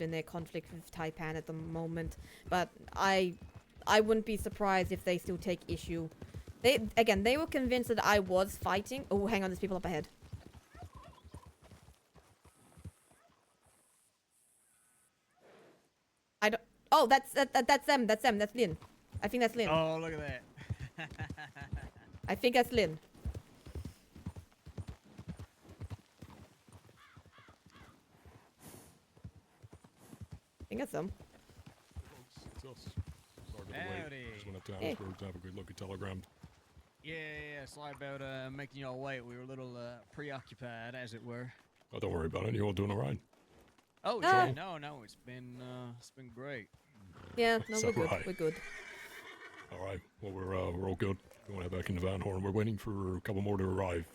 in their conflict with Taipan at the moment, but I wouldn't be surprised if they still take issue. They were convinced that I was fighting. Oh, hang on, there's people up ahead. I don't. Oh, that's them. That's them. That's Lynn. I think that's Lynn. Oh, look at that. I think that's Lynn. I think that's them. It's us. Sorry to the wait. Howdy. Just went up to Harrisburg to have a good look at Telegram. Yeah, sorry about making y'all wait. We were a little preoccupied, as it were. Oh, don't worry about it. You all doing all right? Oh, Ah. yeah, no, it's been great. Yeah, no, So we're good. right. We're good. All right. Well, we're all good. We want to head back into Van Horn. We're waiting for a couple more to arrive.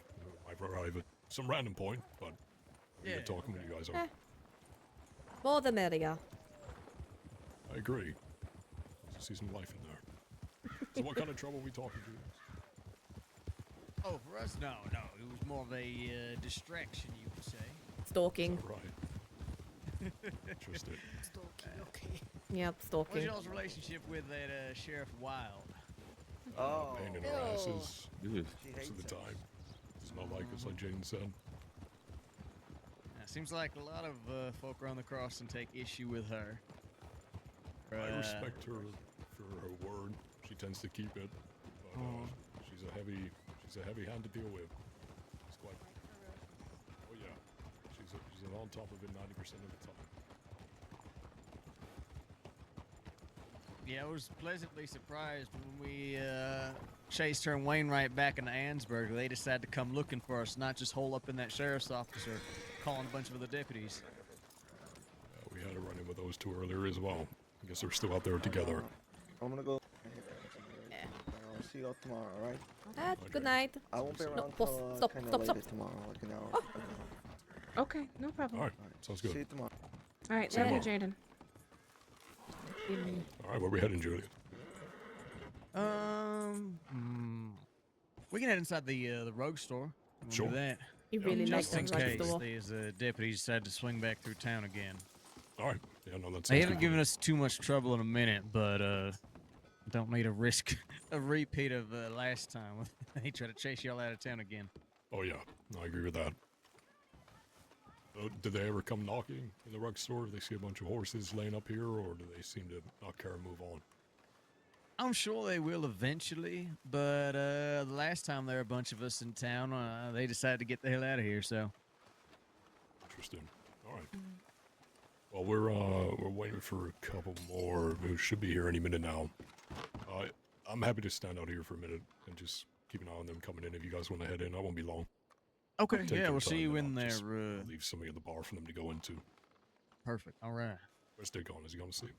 Might arrive at some random point, but we can talk when you guys are. More the merrier. I agree. I see some life in there. So what kind of trouble are we talking to? Oh, for us, no. It was more of a distraction, you could say. Stalking. All right. Interesting. Stalking, okay. Yep, What's stalking. y'all's relationship with that Sheriff Wild? Pain in our asses She most hates of the us. time. Does not like us, like Jaden said. Seems like a lot of folk around the crossing take issue with her. I respect her for her word. She tends to keep it, but she's a heavy hand to deal with. She's quite. Oh yeah, she's on top of it 90% of the time. Yeah, I was pleasantly surprised when we chased her and Wainwright back into Ansburg. They decided to come looking for us, not just hole up in that sheriff's office or calling a bunch of other deputies. We had a run-in with those two earlier as well. I guess they're still out there together. I'm gonna go. I'll see y'all tomorrow, alright? Good night. I won't be around No, till stop, kinda stop, later stop. tomorrow, like an hour. Okay, no problem. All right, sounds See you good. tomorrow. All right, Same later, Jaden. All right, where we heading, Julius? We can head inside the rogue store. We'll Sure. do that. You really like Just in that case store. these deputies decide to swing back through town again. All right. Yeah, no, that's. They haven't given us too much trouble in a minute, but don't need to risk a repeat of last time. They try to chase y'all out of town again. Oh yeah, no, I agree with that. Did they ever come knocking in the rug store? Do they see a bunch of horses laying up here, or do they seem to not care and move on? I'm sure they will eventually, but the last time there were a bunch of us in town, they decided to get the hell out of here, so. Interesting. All right. Well, we're waiting for a couple more who should be here any minute now. I'm happy to stand out here for a minute and just keep an eye on them coming in. If you guys want to head in, I won't be long. Okay, Take yeah, your we'll time see you and in I'll just there. leave somebody at the bar for them to go into. Perfect, all right. Where's Dick going? Is he going to sleep?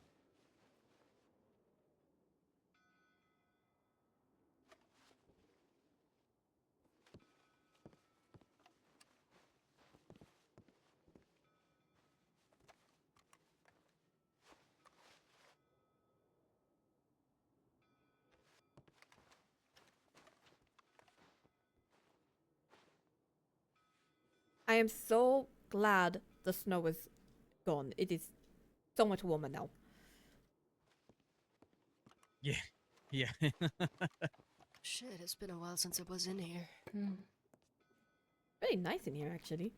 I am so glad the snow is gone. It is so much warmer now. Yeah. Shit, it's been a while since I was in here. Very nice in here, actually.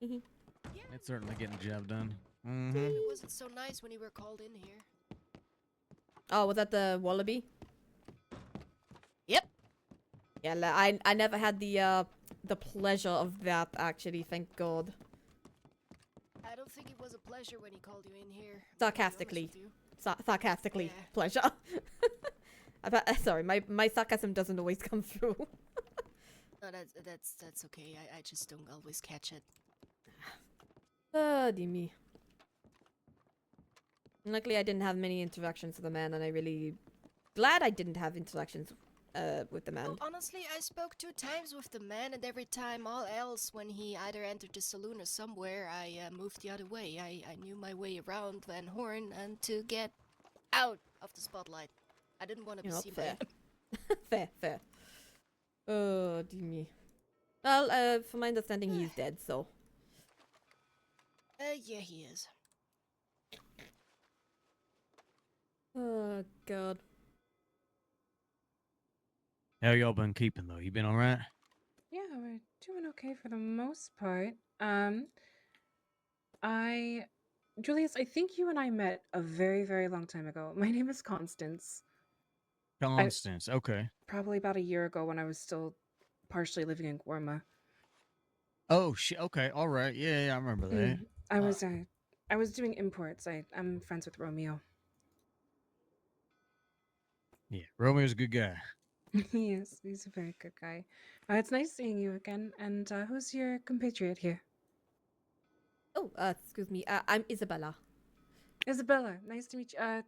It's certainly getting the job done. It wasn't so nice when you were called in here. Oh, was that the wallaby? Yep. Yeah, I never had the pleasure of that, actually, thank God. I don't think it was a pleasure when he called you in here. Sarcastically. To be honest with you. Sarcastically, Yeah. pleasure. Sorry, my sarcasm doesn't always come through. No, that's okay. I just don't always catch it. Dear me. Luckily, I didn't have many interactions with the man, and I really glad I didn't have interactions with the man. Well, honestly, I spoke 2 times with the man, and every time all else, when he either entered the saloon or somewhere, I moved the other way. I knew my way around Van Horn and to get out of the spotlight. I didn't want to be You know, seen by fair. him. fair. Oh, dear me. Well, from my understanding, he's dead, so. Yeah, he is. Oh god. How y'all been keeping though? You been all right? Yeah, we're doing okay for the most part. I, Julius, I think you and I met a very, very long time ago. My name is Constance. Constance. Okay. Probably about a year ago when I was still partially living in Guarma. Oh shit. Okay. All right. Yeah, yeah, I remember that. Mm, Uh, I was doing imports. I'm friends with Romeo. yeah. Romeo's a good guy. He's a very good guy. It's nice seeing you again. And who's your compatriot here? Oh, excuse me. I'm Isabella. Isabella. Nice to meet you.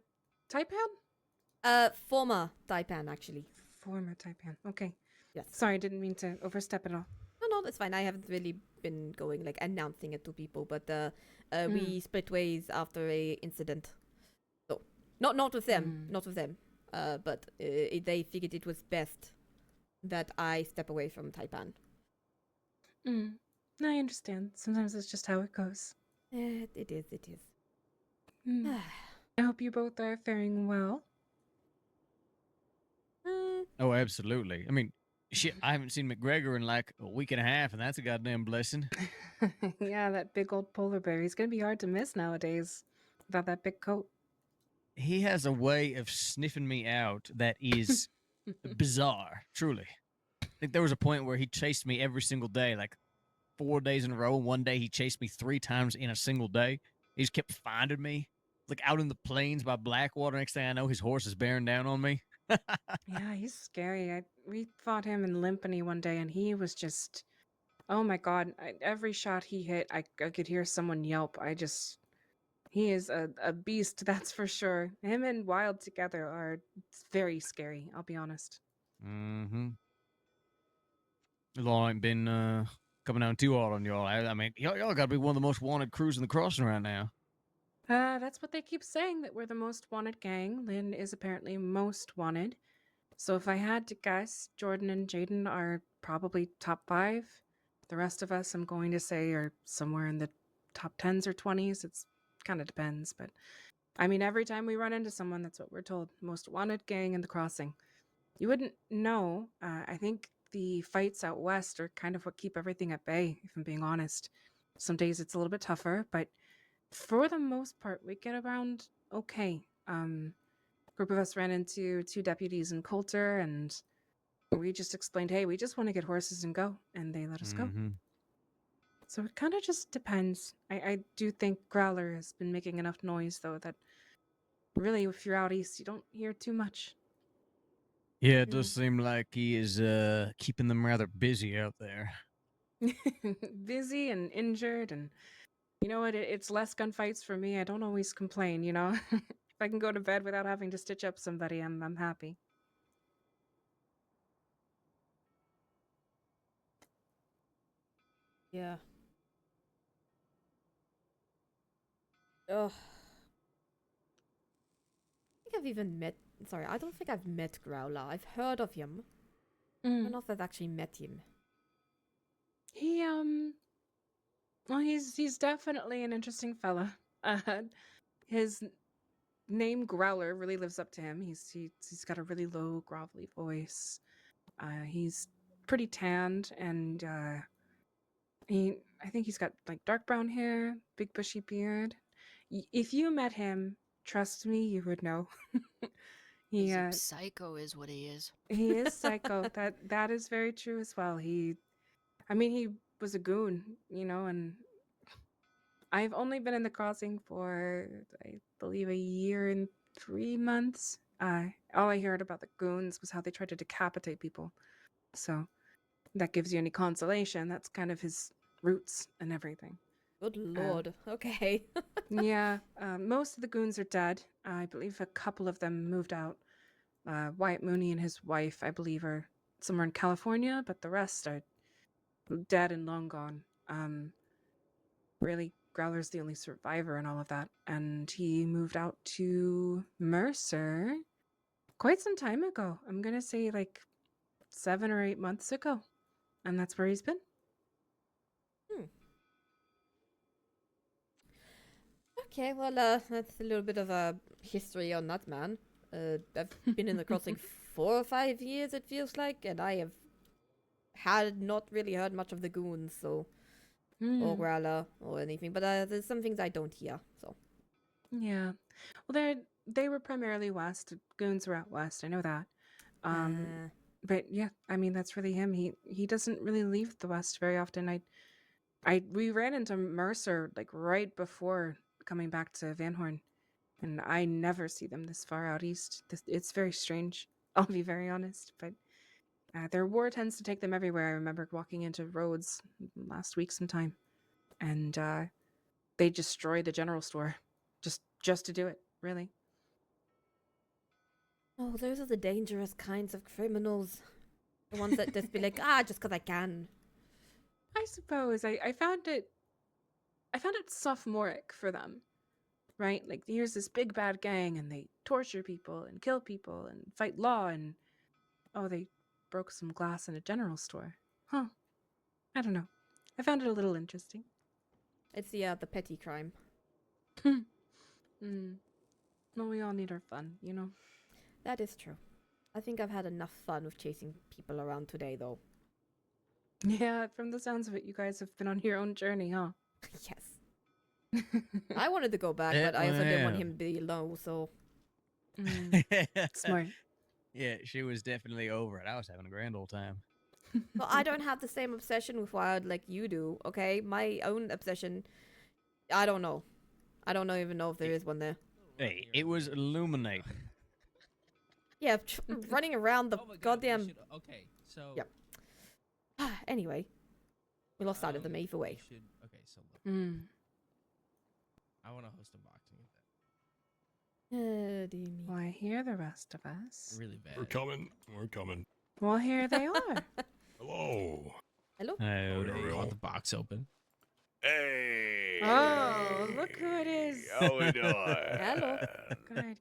Taipan? Former Taipan, actually. Former Taipan. Okay. Yes. Sorry, I didn't mean to overstep at all. No, that's fine. I haven't really been going like announcing it to people, but we split ways after a incident. So not with them, not with them. But they figured it was best that I step away from Taipan. I understand. Sometimes it's just how it goes. It is. I hope you both are faring well. Oh, absolutely. I mean, shit. I haven't seen McGregor in like a week and a half, and that's a goddamn blessing. Yeah, that big old polar bear. He's gonna be hard to miss nowadays without that big coat. He has a way of sniffing me out that is bizarre. Truly. I think there was a point where he chased me every single day, like 4 days in a row. And one day he chased me 3 times in a single day. He just kept finding me, like out in the plains by Blackwater. Next thing I know, his horse is bearing down on me. Yeah, he's scary. We fought him in Limpany one day, and he was just, oh my god! Every shot he hit, I could hear someone yelp. He is a beast, that's for sure. Him and Wild together are very scary. I'll be honest. Mm-hmm. The law ain't been coming down too hard on y'all. I mean, y'all got to be one of the most wanted crews in the crossing right now. That's what they keep saying, that we're the most wanted gang. Lynn is apparently most wanted. So if I had to guess, Jordan and Jaden are probably top 5. The rest of us, I'm going to say, are somewhere in the top 10s or 20s. It's kind of depends, but I mean, every time we run into someone, that's what we're told. Most wanted gang in the crossing. You wouldn't know. I think the fights out west are kind of what keep everything at bay, if I'm being honest. Some days it's a little bit tougher, but for the most part, we get around okay. Group of us ran into 2 deputies in Coulter, and we just explained, hey, we just want to get horses and go, and they let us go. Mm-hmm. So it kind of just depends. I do think Growler has been making enough noise, though, that really, if you're out east, you don't hear too much. Yeah, it does seem like he is keeping them rather busy out there. Busy and injured, and you know what? It's less gunfights for me. I don't always complain, you know? If I can go to bed without having to stitch up somebody, I'm happy. Yeah. Ugh. I think I've even met. Sorry, I don't think I've met Growler. I've heard of him. I don't know if I've actually met him. He well, he's definitely an interesting fella. His name Growler really lives up to him. He's got a really low, grovelly voice. He's pretty tanned, and I think he's got like dark brown hair, big bushy beard. If you met him, trust me, you would know. He's a psycho, is what he is. He is psycho. That is very true as well. He was a goon, you know, and I've only been in the crossing for, I believe, a year and 3 months. All I heard about the goons was how they tried to decapitate people. So that gives you any consolation. That's kind of his roots and everything. Good lord. Okay. Yeah, most of the goons are dead. I believe a couple of them moved out. Wyatt Mooney and his wife, I believe, are somewhere in California, but the rest are dead and long gone. Really, Growler's the only survivor in all of that, and he moved out to Mercer quite some time ago. I'm gonna say like 7 or 8 months ago, and that's where he's been. Okay, well, that's a little bit of a history on that man. I've been in the crossing 4 or 5 years, it feels like, and I have had not really heard much of the goons, so or Growler or anything. But there's some things I don't hear. So Yeah. Well, they were primarily west. Goons were out west. I know that. But yeah, I mean that's really him. He doesn't really leave the west very often. We ran into Mercer like right before coming back to Van Horn, and I never see them this far out east. It's very strange. I'll be very honest, but their war tends to take them everywhere. I remember walking into Rhodes last week sometime, and they destroyed the general store just to do it. Really. oh, those are the dangerous kinds of criminals. The ones that just be like, just 'cause I can. I suppose I found it sophomoric for them, right? Like here's this big bad gang and they torture people and kill people and fight law and they broke some glass in a general store. Huh. I don't know. I found it a little interesting. It's the petty crime. Well, we all need our fun, you know? That is true. I think I've had enough fun with chasing people around today, though. Yeah, from the sounds of it, you guys have been on your own journey, huh? Yes. I wanted to go back, but I also didn't want him to be low, so... Smart. Yeah, she was definitely over it. I was having a grand old time. Well, I don't have the same obsession with Wild like you do, okay? My own obsession... I don't know. I don't even know if there is one there. Hey, it was illuminating. Yeah, running around the goddamn... Okay, so... Yep. Anyway. We lost sight of them either way. Okay, so look. I want to host a boxing event. Do you mean? Well, I hear the rest of us. Really bad. We're coming. We're coming. Well, here they are. Hello. Hello? I want the box open. Hey. Oh, look who it is. How we doing? Hello. Good.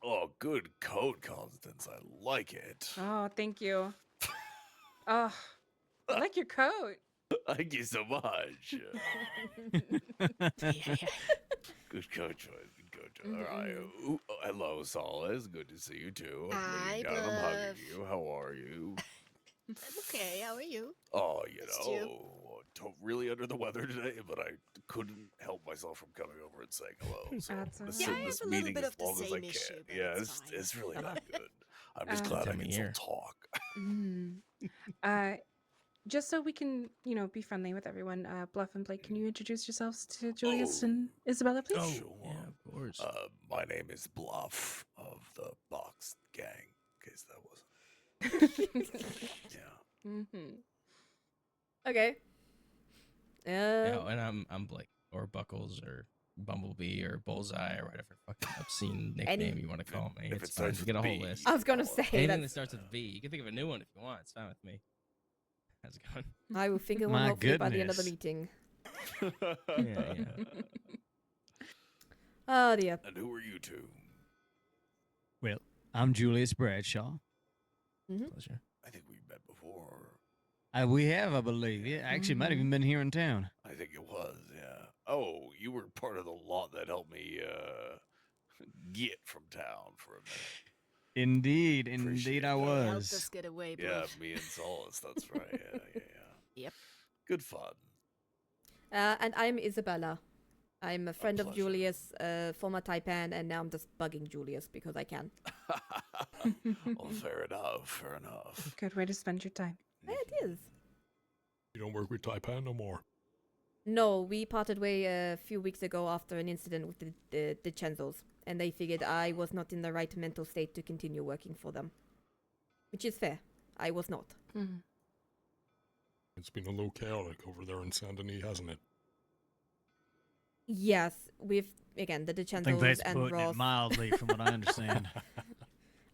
Oh, good coat, Constance. I like it. Oh, thank you. Oh, I like your coat. Thank you so much. Good coat choice. Good coat choice. All right. Ooh, hello, Solace. Good to see you too. Hi, I'm hugging Buff. you. How are you? I'm okay. How are you? Oh, Missed you. really under the weather today, but I couldn't help myself from coming over and saying hello. So That's all let's right. sit Yeah, in I this have a little meeting bit as of the long as I same can. issue, but Yeah, it's fine. it's really not good. I'm just Uh, glad I Time of can still year. talk. Just so we can, be friendly with everyone, Bluff and Blake, can you introduce yourselves to Julius Oh. and Isabella, please? Sure. Yeah, of course. My name is Bluff of the Box Gang, in case that wasn't. Yeah. Mm-hmm. Okay. Yeah, and I'm Blake, or Buckles, or Bumblebee, or Bullseye, or whatever fucking obscene nickname you want to call me. If It's it fine. starts You get a with whole B. list. I was gonna say Anything that that. starts with V. You can think of a new one if you want. It's fine with me. How's it going? I will think of My one hopefully by the end of the goodness. meeting. Yeah. Oh dear. And who are you two? Well, I'm Julius Bradshaw. Pleasure. I think we've met before. We have, I believe. Yeah, actually, might have even been here in town. I think it was, yeah. Oh, you were part of the lot that helped me get from town for a minute. Indeed, Appreciate I that. Helped was. us get away, Yeah, Bluff. me and Solace, that's right. Yeah. Yep. Good fun. And I'm Isabella. I'm a friend of pleasure. Julius, former Taipan, and now I'm just bugging Julius because I can. Well, fair enough. Good way to spend your time. It is. You don't work with Taipan no more? No, we parted way a few weeks ago after an incident with the Chenzos, and they figured I was not in the right mental state to continue working for them. Which is fair. I was not. It's been a little chaotic over there in Saint Denis, hasn't it? Yes, with again the I think Chenzos that's and putting Ross. it mildly, from what I understand.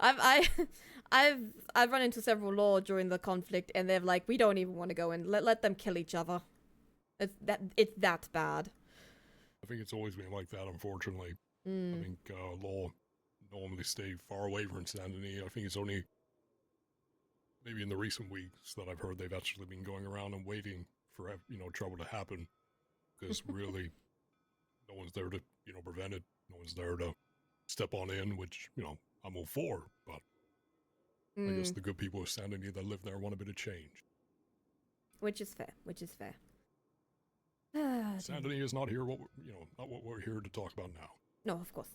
I've run into several law during the conflict, and they're like, we don't even want to go in. Let them kill each other. It's that bad. I think it's always been like that, unfortunately. Mm. I think law normally stay far away from Saint Denis. I think it's only maybe in the recent weeks that I've heard they've actually been going around and waiting for trouble to happen, because really no one's there to, prevent it. No one's there to step on in, which, I'm all for, but I guess the good people of Sanity that live there want a bit of change. Which is fair. Which is fair. Sanity is not here. Not what we're here to talk about now. No, of course.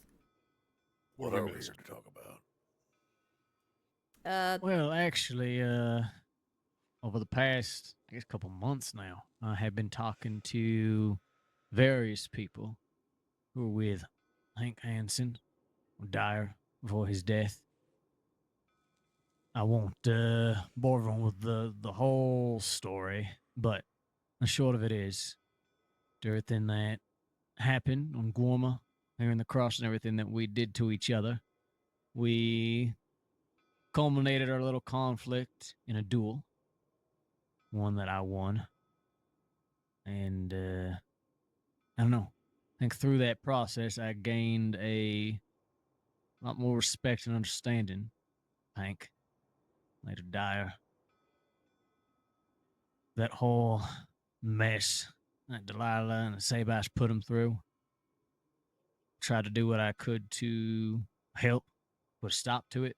What are we here to talk about? Well, actually, over the past, I guess, couple months now, I have been talking to various people who were with Hank Hansen, or Dyer, before his death. I won't bore everyone with the whole story, but the short of it is, everything that happened on Guarma, hearing the cross and everything that we did to each other, we culminated our little conflict in a duel, one that I won. And I don't know. I think through that process, I gained a lot more respect and understanding. Hank, later Dyer, that whole mess that Delilah and Sabash put him through. Tried to do what I could to help, put a stop to it.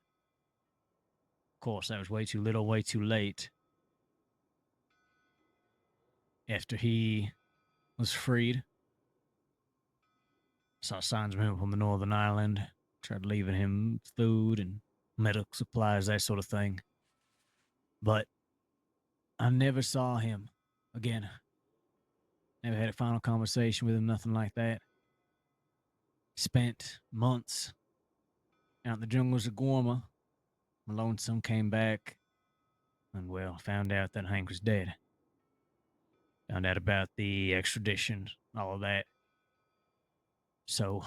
Of course, that was way too little, way too late. After he was freed, saw signs of him from the Northern Island, tried leaving him food and medical supplies, that sort of thing. But I never saw him again. Never had a final conversation with him, nothing like that. Spent months out in the jungles of Guarma. My lonesome came back and, well, found out that Hank was dead. Found out about the extradition, all of that. So,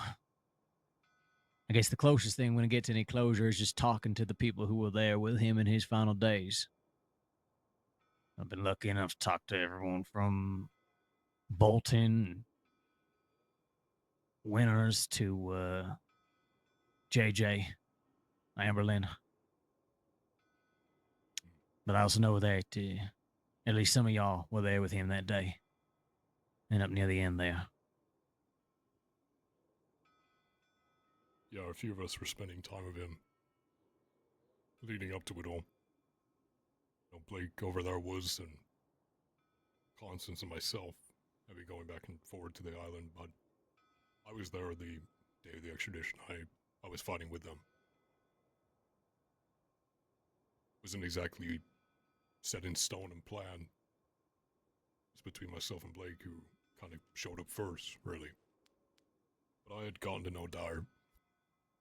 I guess the closest thing when I get to any closure is just talking to the people who were there with him in his final days. I've been lucky enough to talk to everyone from Bolton, Winters to JJ, Amberlyn. But I also know that at least some of y'all were there with him that day. And up near the end there. Yeah, a few of us were spending time with him leading up to it all. Blake over there was, and Constance and myself have been going back and forward to the island, but I was there the day of the extradition. I was fighting with them. It wasn't exactly set in stone and planned. It's between myself and Blake, who kind of showed up first, really. But I had gotten to know Dyer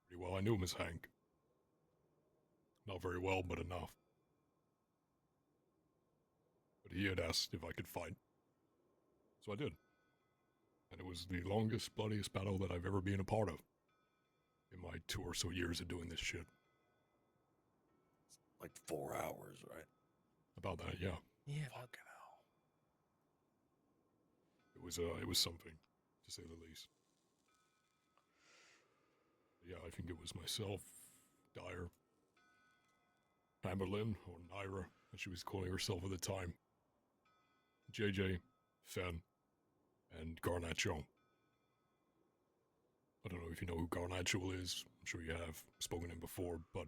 pretty well. I knew him as Hank. Not very well, but enough. But he had asked if I could fight. So I did. And it was the longest, bloodiest battle that I've ever been a part of. In my 2 or so years of doing this shit. Like 4 hours, right? About that, yeah. Yeah, fucking hell. It was something, to say the least. Yeah, I think it was myself, Dyer, Amberlyn, or Naira, as she was calling herself at the time, JJ, Fen, and Garnacho. I don't know if you know who Garnacho is. I'm sure you have spoken to him before, but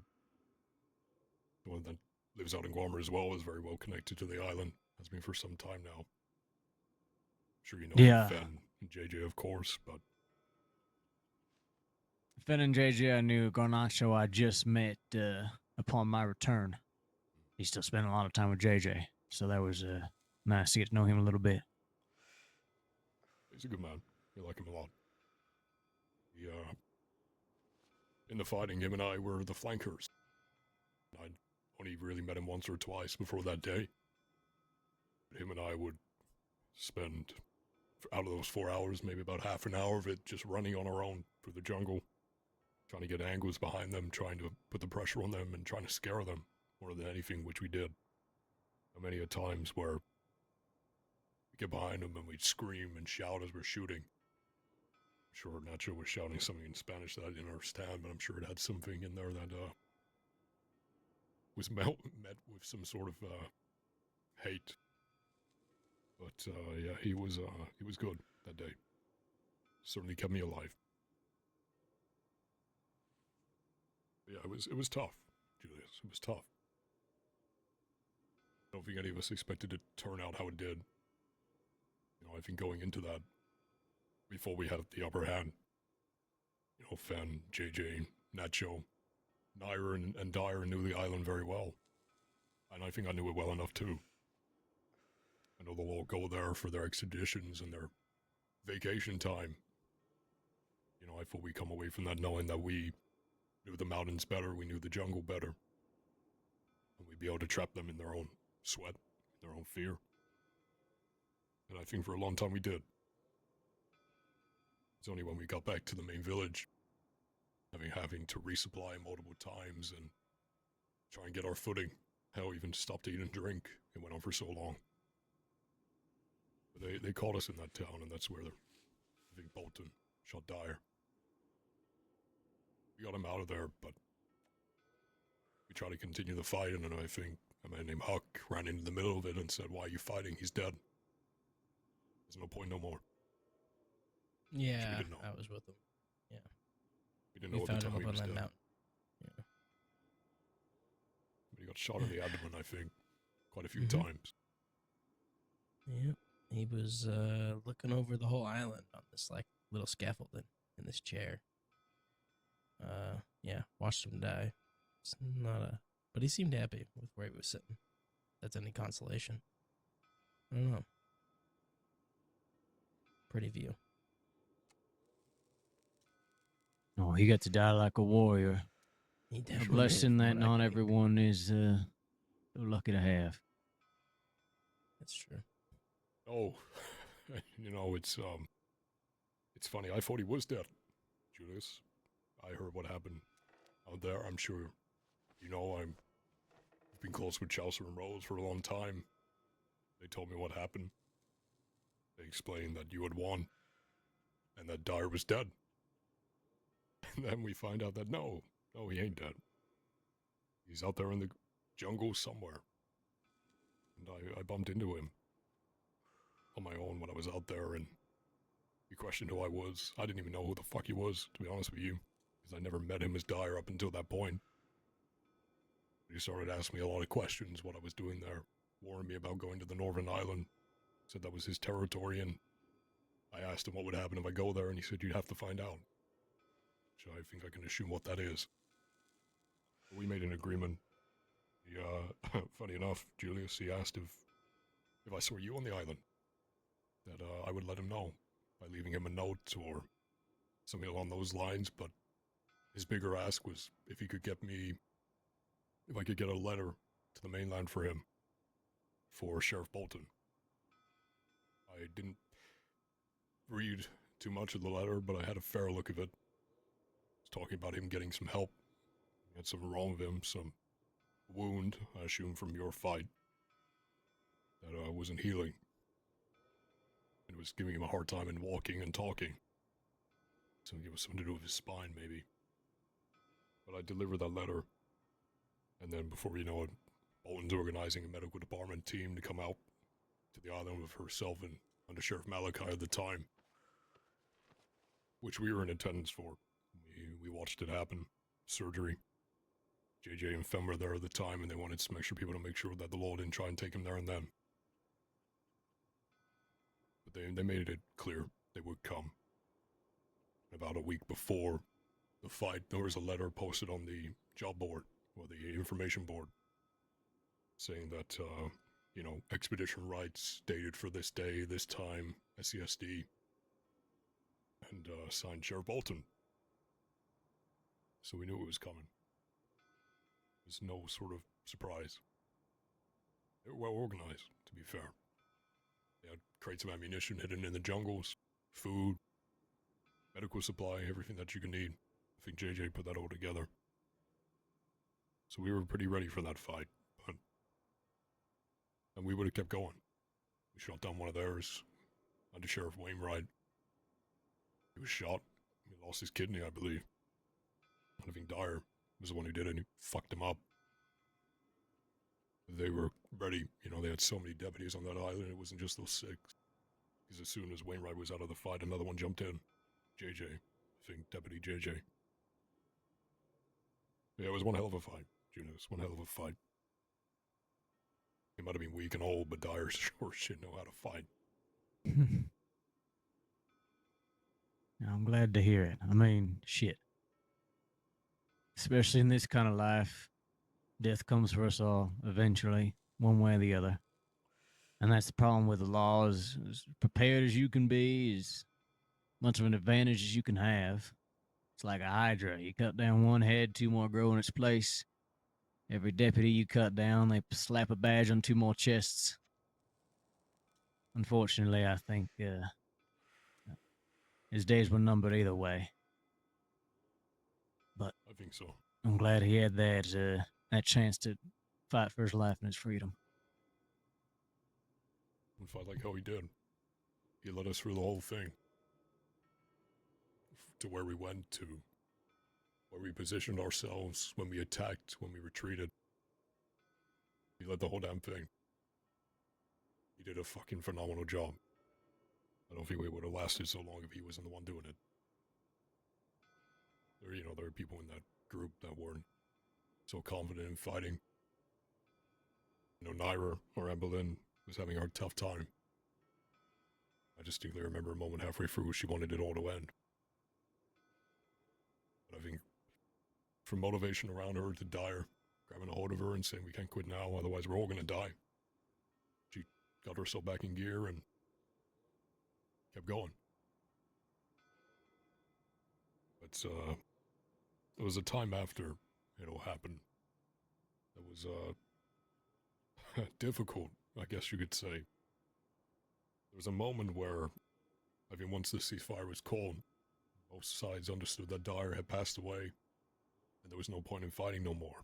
the one that lives out in Guarma as well is very well connected to the island. Has been for some time now. I'm sure you know Fen and JJ, of course, but Fen and JJ I knew. Garnacho I just met upon my return. He still spent a lot of time with JJ, so that was nice to get to know him a little bit. He's a good man. I like him a lot. In the fighting, him and I were the flankers. I'd only really met him once or twice before that day. But him and I would spend, out of those 4 hours, maybe about half an hour of it just running on our own through the jungle, trying to get angles behind them, trying to put the pressure on them, and trying to scare them more than anything, which we did. Many a times where we get behind them and we'd scream and shout as we're shooting. I'm sure Nacho was shouting something in Spanish that I didn't understand, but I'm sure it had something in there that was met with some sort of hate. But yeah, he was good that day. certainly kept me alive. But yeah, it was tough, Julius. It was tough. I don't think any of us expected it to turn out how it did. You know, I think going into that, before we had the upper hand, you know, Fen, JJ, Nacho, Naira, and Dyer knew the island very well. And I think I knew it well enough too. I know they'll all go there for their expeditions and their vacation time. You know, I thought we'd come away from that knowing that we knew the mountains better, we knew the jungle better. And we'd be able to trap them in their own sweat, their own fear. And I think for a long time we did. It's only when we got back to the main village, having to resupply multiple times and try and get our footing, hell, even stop to eat and drink, it went on for so long. But they caught us in that town, and that's where I think Bolton shot Dyer. We got him out of there, but we tried to continue the fight, and then I think a man named Huck ran into the middle of it and said, "Why are you fighting? He's dead. There's no point no more." Yeah, I was with him. Yeah. We didn't know found at the him time up he on was that dead. mountain. Yeah. But he got shot in the abdomen, I think, quite a few Mhm. times. Yep. He was looking over the whole island on this like little scaffolding in this chair. Yeah, watched him die. It's but he seemed happy with where he was sitting. That's any consolation. I don't know. Pretty view. Oh, he got to die like a warrior. He A definitely blessing did, that from what I not can- everyone is so lucky to have. That's true. Oh, you know, it's funny. I thought he was dead, Julius. I heard what happened out there. I'm sure, you know, I've been close with Chaucer and Rose for a long time. They told me what happened. They explained that you had won, and that Dyer was dead. And then we find out that no, he ain't dead. He's out there in the jungle somewhere. And I bumped into him on my own when I was out there, and he questioned who I was. I didn't even know who the fuck he was, to be honest with you, because I never met him as Dyer up until that point. He started asking me a lot of questions, what I was doing there, warned me about going to the Northern Island, said that was his territory, and I asked him what would happen if I go there, and he said you'd have to find out. So I think I can assume what that is. We made an agreement. He, funny enough, Julius, he asked if I saw you on the island, that I would let him know by leaving him a note or something along those lines, but his bigger ask was if I could get a letter to the mainland for him, for Sheriff Bolton. I didn't read too much of the letter, but I had a fair look of it. It's talking about him getting some help. He had something wrong with him, some wound, I assume from your fight, that wasn't healing. It was giving him a hard time in walking and talking. So it was something to do with his spine, maybe. But I delivered that letter, and then before you know it, Bolton's organizing a medical department team to come out to the island with herself and Under Sheriff Malachi at the time, which we were in attendance for. We watched it happen. Surgery. JJ and Fem were there at the time, and they wanted some extra people to make sure that the law didn't try and take him there and then. But they made it clear they would come. About a week before the fight, there was a letter posted on the job board, or the information board, saying that, you know, expedition rights dated for this day, this time, SCSD, and signed Sheriff Bolton. So we knew it was coming. There's no sort of surprise. They were well organized, to be fair. They had crates of ammunition hidden in the jungles, food, medical supply, everything that you can need. I think JJ put that all together. So we were pretty ready for that fight, and we would have kept going. We shot down one of theirs, Under Sheriff Wainwright. He was shot. He lost his kidney, I believe. I think Dyer was the one who did it, and he fucked him up. They were ready. You know, they had so many deputies on that island, it wasn't just those 6. Because as soon as Wainwright was out of the fight, another one jumped in. JJ. I think Deputy JJ. Yeah, it was one hell of a fight, Julius. One hell of a fight. He might have been weak and old, but Dyer sure shit know how to fight. I'm glad to hear it. I mean, shit. Especially in this kind of life, death comes for us all eventually, one way or the other. And that's the problem with the law, is as prepared as you can be, as much of an advantage as you can have. It's like a hydra. You cut down one head, two more grow in its place. Every deputy you cut down, they slap a badge on two more chests. Unfortunately, I think his days were numbered either way. But I think so. I'm glad he had that chance to fight for his life and his freedom. And fight like how he did. He led us through the whole thing. To where we went to. Where we positioned ourselves, when we attacked, when we retreated. He led the whole damn thing. He did a fucking phenomenal job. I don't think we would have lasted so long if he wasn't the one doing it. There are people in that group that weren't so confident in fighting. Naira or Evelyn was having a tough time. I distinctly remember a moment halfway through she wanted it all to end. But I think from motivation around her to Dyer, grabbing a hold of her and saying we can't quit now, otherwise we're all gonna die. She got herself back in gear and kept going. But there was a time after it all happened that was difficult, I guess you could say. There was a moment where, I think once the ceasefire was called, both sides understood that Dyer had passed away, and there was no point in fighting no more.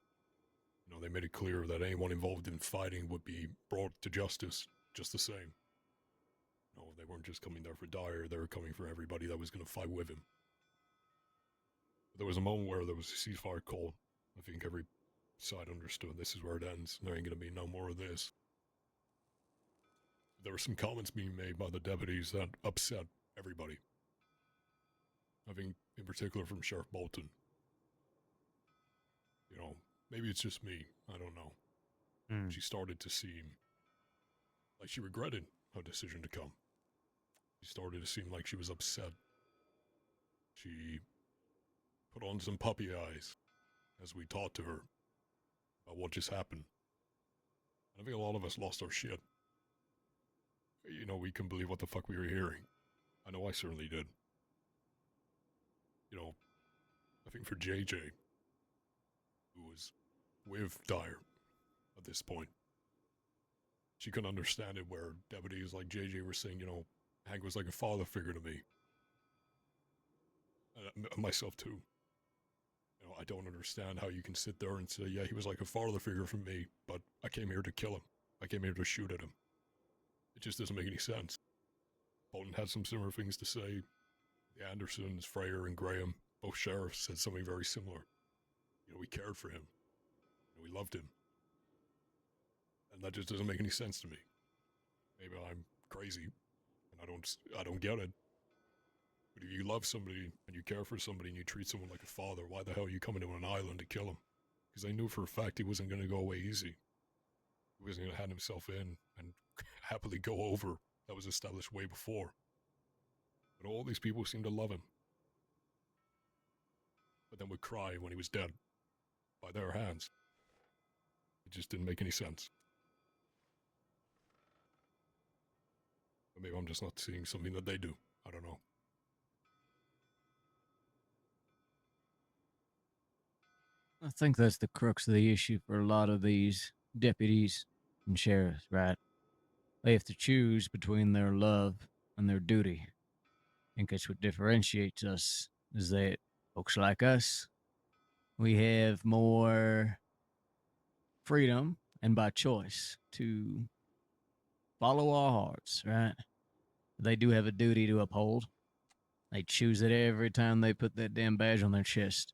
They made it clear that anyone involved in fighting would be brought to justice just the same. They weren't just coming there for Dyer, they were coming for everybody that was going to fight with him. But there was a moment where there was a ceasefire call. I think every side understood this is where it ends. There ain't going to be no more of this. There were some comments being made by the deputies that upset everybody. I think in particular from Sheriff Bolton. Maybe it's just me. I don't know. She started to seem like she regretted her decision to come. She started to seem like she was upset. She put on some puppy eyes as we talked to her about what just happened. And I think a lot of us lost our shit. We couldn't believe what the fuck we were hearing. I know I certainly did. I think for JJ, who was with Dyer at this point, she couldn't understand it, where deputies like JJ were saying, Hank was like a father figure to me. Myself too. I don't understand how you can sit there and say, yeah, he was like a father figure for me, but I came here to kill him. I came here to shoot at him. It just doesn't make any sense. Bolton had some similar things to say. The Andersons, Freyer, and Graham, both sheriffs, said something very similar. We cared for him. We loved him. And that just doesn't make any sense to me. Maybe I'm crazy, and I don't get it. But if you love somebody, and you care for somebody, and you treat someone like a father, why the hell are you coming to an island to kill him? Because I knew for a fact he wasn't going to go away easy. He wasn't going to hand himself in and happily go over. That was established way before. But all these people seemed to love him. But then would cry when he was dead. By their hands. It just didn't make any sense. But maybe I'm just not seeing something that they do. I don't know. I think that's the crux of the issue for a lot of these deputies and sheriffs, right? They have to choose between their love and their duty. I think that's what differentiates us, is that folks like us, we have more freedom and by choice to follow our hearts, right? They do have a duty to uphold. They choose it every time they put that damn badge on their chest.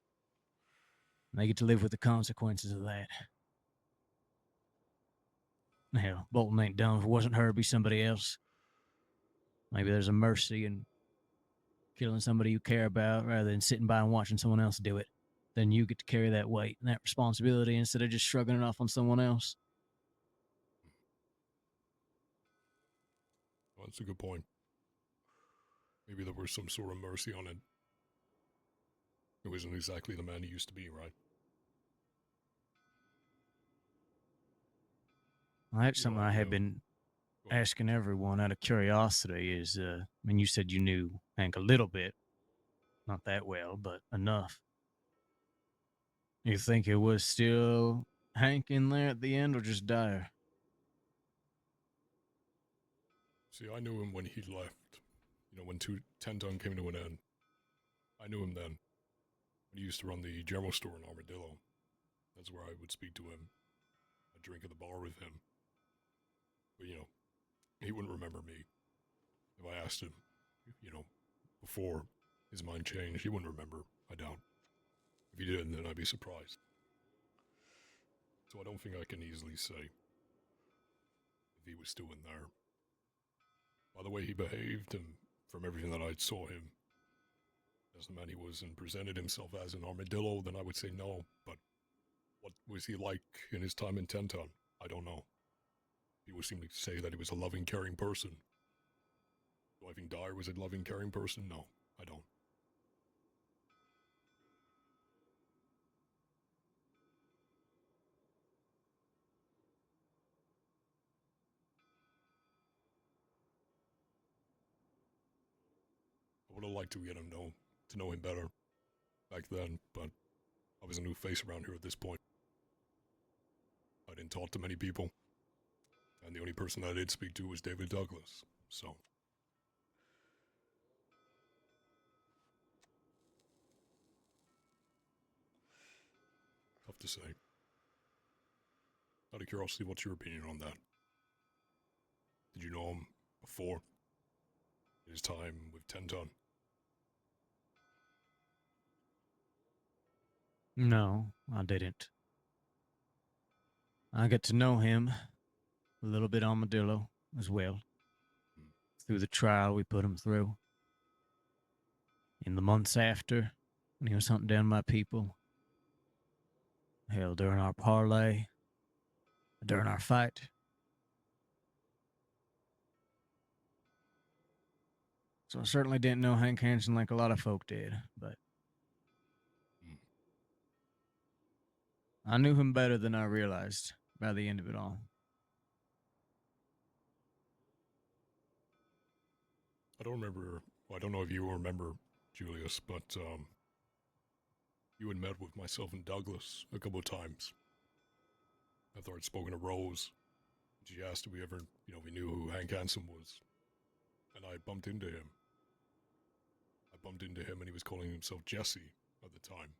And they get to live with the consequences of that. Hell, Bolton ain't done. If it wasn't her, it'd be somebody else. Maybe there's a mercy in killing somebody you care about rather than sitting by and watching someone else do it, then you get to carry that weight and that responsibility instead of just shrugging it off on someone else. Well, that's a good point. Maybe there was some sort of mercy on it. It wasn't exactly the man he used to be, right? Well, that's something I have been asking everyone out of curiosity is, I mean, you said you knew Hank a little bit. Not that well, but enough. You think it was still Hank in there at the end or just Dyer? See, I knew him when he left. You know, when 10 Ton came to an end. I knew him then. When he used to run the general store in Armadillo. That's where I would speak to him. I'd drink at the bar with him. But, you know, he wouldn't remember me. If I asked him, you know, before his mind changed, he wouldn't remember, I doubt. If he did, then I'd be surprised. So I don't think I can easily say if he was still in there. By the way he behaved and from everything that I saw him as the man he was and presented himself as an Armadillo, then I would say no. But what was he like in his time in 10 Ton? I don't know. People seem to say that he was a loving, caring person. Do I think Dyer was a loving, caring person? No, I don't. I would have liked to get him to know him better back then, but I was a new face around here at this point. I didn't talk to many people, and the only person I did speak to was David Douglas, so. Tough to say. Out of curiosity, what's your opinion on that? Did you know him before? His time with 10 Ton? No, I didn't. I got to know him a little bit Armadillo as well. Through the trial we put him through. In the months after, when he was hunting down my people. Hell, during our parlay. During our fight. So I certainly didn't know Hank Hansen like a lot of folk did, but I knew him better than I realized by the end of it all. I don't remember, well, I don't know if you remember, Julius, but you had met with myself and Douglas a couple of times. After I'd spoken to Rose, she asked if we ever, you know, we knew who Hank Hansen was. And I bumped into him. And he was calling himself Jesse at the time.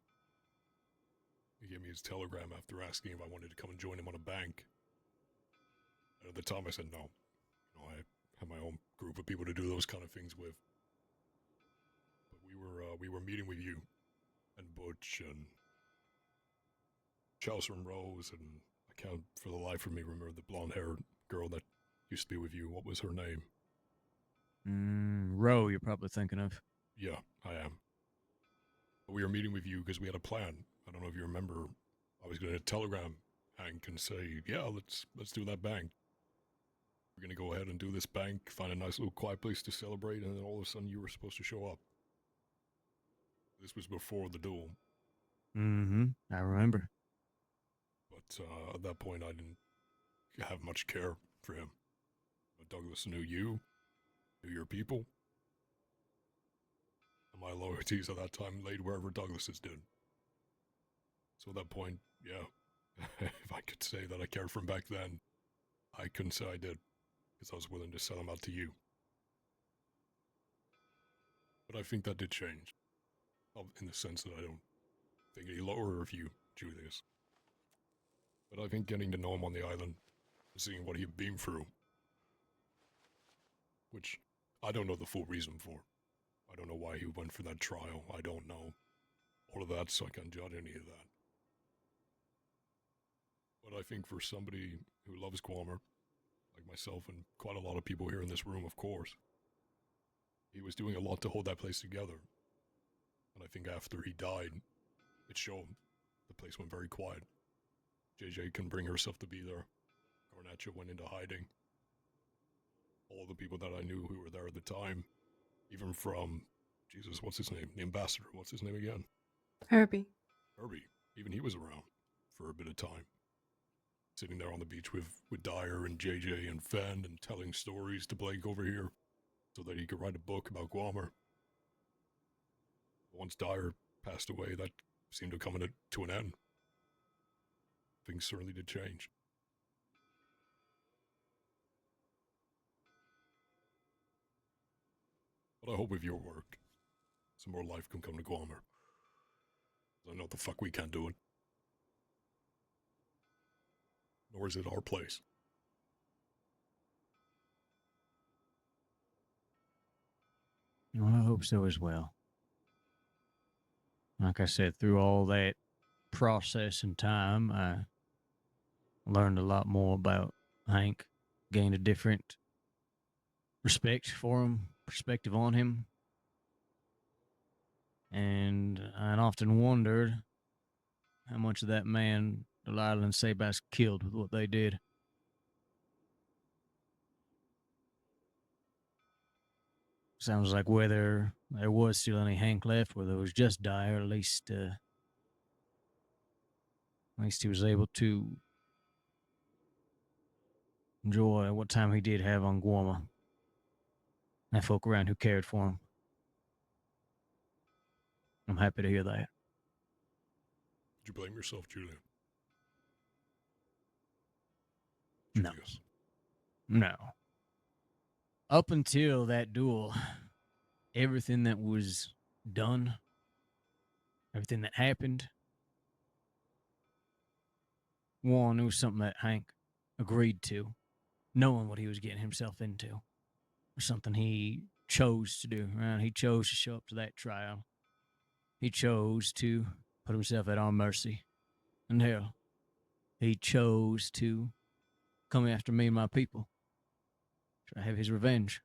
He gave me his telegram after asking if I wanted to come and join him on a bank. And at the time I said no. You know, I have my own group of people to do those kind of things with. But we were meeting with you and Butch and Chelsea and Rose, and I can't for the life of me remember the blonde-haired girl that used to be with you. What was her name? Roe, you're probably thinking of. Yeah, I am. But we were meeting with you because we had a plan. I don't know if you remember. I was going to telegram Hank and say, yeah, let's do that bank. We're going to go ahead and do this bank, find a nice little quiet place to celebrate, and then all of a sudden you were supposed to show up. This was before the duel. I remember. But at that point I didn't have much care for him. But Douglas knew you, knew your people. And my loyalties at that time laid wherever Douglas's did. So at that point, yeah, if I could say that I cared for him back then, I couldn't say I did, because I was willing to sell him out to you. But I think that did change, in the sense that I don't think any lower of you, Julius. But I think getting to know him on the island, seeing what he'd been through, which I don't know the full reason for. I don't know why he went for that trial. I don't know all of that, so I can't judge any of that. But I think for somebody who loves Guamer, like myself and quite a lot of people here in this room, of course, He was doing a lot to hold that place together. And I think after he died, it showed. The place went very quiet. JJ couldn't bring herself to be there. Garnacha went into hiding. All the people that I knew who were there at the time, even from, Jesus, what's his name? The ambassador, what's his name again? Herbie. Herbie. Even he was around for a bit of time. Sitting there on the beach with Dyer and JJ and Fenn and telling stories to Blake over here so that he could write a book about Guamer. Once Dyer passed away, that seemed to come to an end. Things certainly did change. But I hope with your work, some more life can come to Guamer. I know the fuck we can't do it. Nor is it our place. Well, I hope so as well. Like I said, through all that process and time, I learned a lot more about Hank, gained a different respect for him, perspective on him. And I'd often wondered how much of that man Delilah and Sebas killed with what they did. Sounds like whether there was still any Hank left, whether it was just Dyer, at least he was able to enjoy what time he did have on Guama. And folk around who cared for him. I'm happy to hear that. Did you blame yourself, Julia? No. Julius. No. Up until that duel, everything that was done, everything that happened, one, it was something that Hank agreed to, knowing what he was getting himself into, or something he chose to do. Right? He chose to show up to that trial. He chose to put himself at our mercy. And hell, he chose to come after me and my people, try to have his revenge.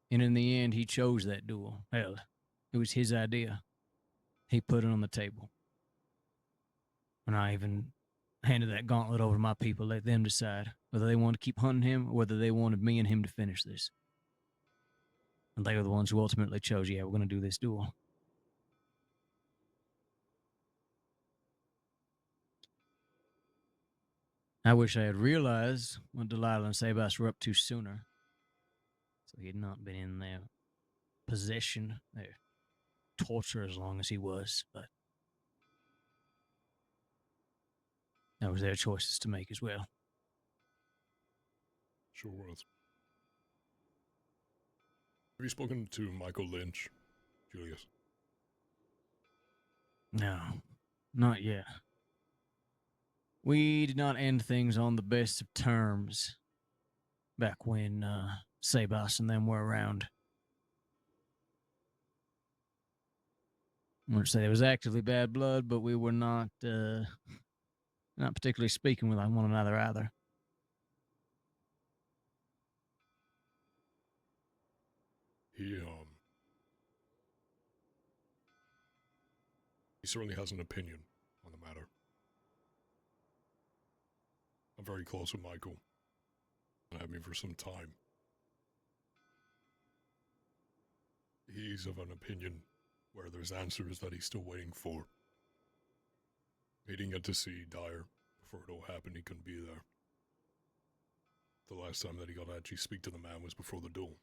And in the end, he chose that duel. Hell, it was his idea. He put it on the table. And I even handed that gauntlet over to my people, let them decide whether they wanted to keep hunting him or whether they wanted me and him to finish this. And they were the ones who ultimately chose, yeah, we're going to do this duel. I wish I had realized what Delilah and Sebas were up to sooner. So he had not been in their possession, their torture as long as he was, but that was their choices to make as well. Sure was. Have you spoken to Michael Lynch, Julius? No, not yet. We did not end things on the best of terms back when Sebas and them were around. I wouldn't say there was actively bad blood, but we were not particularly speaking with one another either. He certainly has an opinion on the matter. I'm very close with Michael, and have been for some time. He's of an opinion where there's answers that he's still waiting for. He didn't get to see Dyer before it all happened. He couldn't be there. The last time that he got to actually speak to the man was before the duel.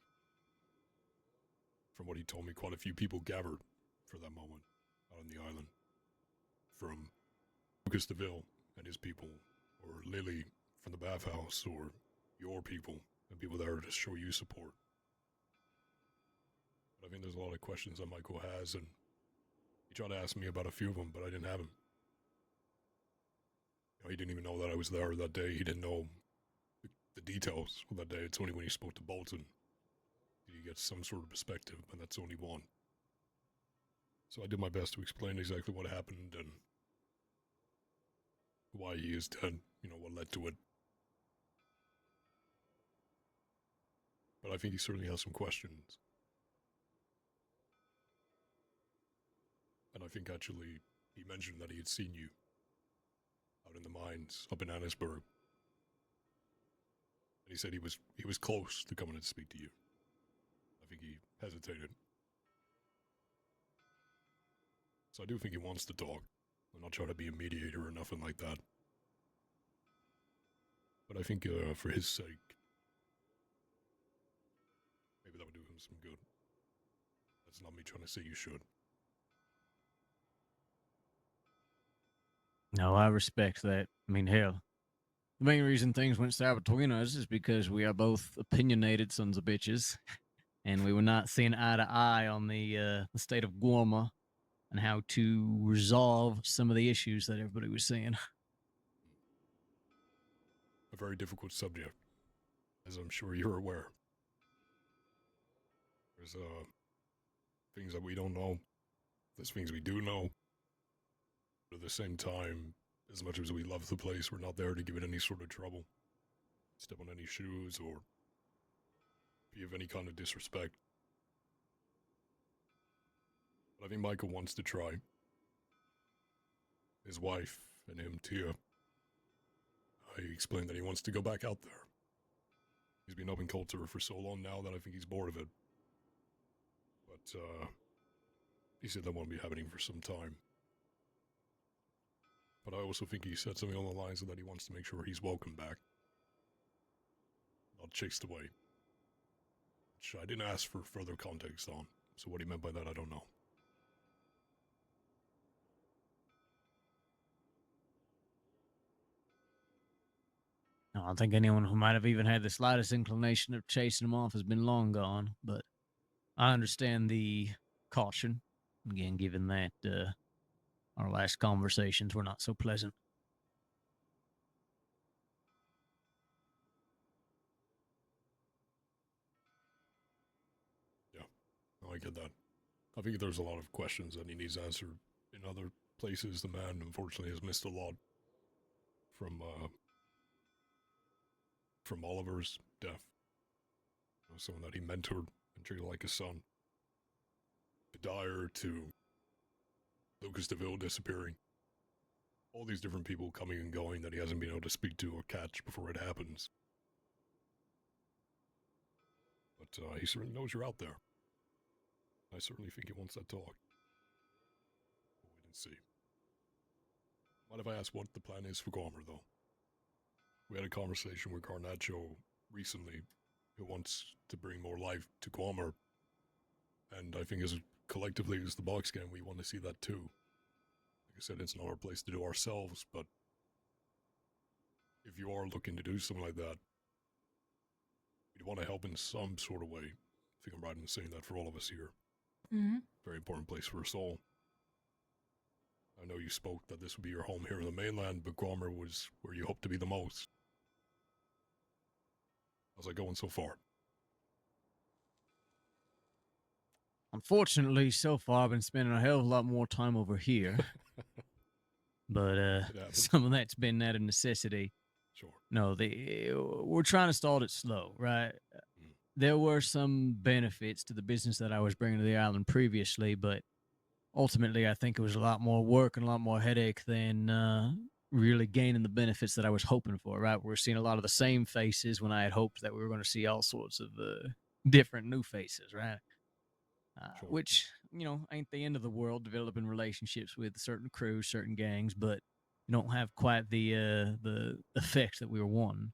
From what he told me, quite a few people gathered for that moment out on the island. From Lucas DeVille and his people, or Lily from the bathhouse, or your people, and people there to show you support. But I think there's a lot of questions that Michael has, and he tried to ask me about a few of them, but I didn't have him. He didn't even know that I was there that day. He didn't know the details of that day. It's only when he spoke to Bolton did he get some sort of perspective, and that's only one. So I did my best to explain exactly what happened and why he is dead, what led to it. But I think he certainly has some questions. And I think actually he mentioned that he had seen you out in the mines up in Annisburg. And he said he was close to coming to speak to you. I think he hesitated. So I do think he wants to talk. I'm not trying to be a mediator or nothing like that. But I think for his sake, maybe that would do him some good. That's not me trying to say you should. No, I respect that. I mean, hell, the main reason things went sour between us is because we are both opinionated sons of bitches, and we were not seeing eye to eye on the state of Guarma and how to resolve some of the issues that everybody was seeing. A very difficult subject, as I'm sure you're aware. There's things that we don't know. There's things we do know. But at the same time, as much as we love the place, we're not there to give it any sort of trouble. Step on any shoes or be of any kind of disrespect. But I think Michael wants to try. His wife and him, Tia. I explained that he wants to go back out there. He's been up in culture for so long now that I think he's bored of it. But, he said that won't be happening for some time. But I also think he said something along the lines of that he wants to make sure he's welcome back. Not chased away. Which I didn't ask for further context on. So what he meant by that, I don't know. No, I don't think anyone who might have even had the slightest inclination of chasing him off has been long gone, but I understand the caution. Again, given that our last conversations were not so pleasant. Yeah, no, I get that. I think there's a lot of questions that he needs answered in other places. The man, unfortunately, has missed a lot from Oliver's death. You know, someone that he mentored and treated like a son. To Dyer, to Lucas DeVille disappearing. All these different people coming and going that he hasn't been able to speak to or catch before it happens. But he certainly knows you're out there. I certainly think he wants that talk. We'll wait and see. Mind if I ask what the plan is for Gomer, though? We had a conversation with Garnacho recently, who wants to bring more life to Gomer. And I think as collectively as the box game, we want to see that too. Like I said, it's not our place to do ourselves, but if you are looking to do something like that, you'd want to help in some sort of way. I think I'm right in saying that for all of us here. Mm-hmm. Very important place for us all. I know you spoke that this would be your home here in the mainland, but Gomer was where you hoped to be the most. How's that going so far? Unfortunately, so far I've been spending a hell of a lot more time over here. But some of that's been out of necessity. Sure. No, we're trying to start it slow, right? There were some benefits to the business that I was bringing to the island previously, but ultimately I think it was a lot more work and a lot more headache than really gaining the benefits that I was hoping for, right? We're seeing a lot of the same faces when I had hoped that we were going to see all sorts of different new faces, right? Sure. Which, you know, ain't the end of the world, developing relationships with certain crews, certain gangs, but you don't have quite the effect that we were wanting.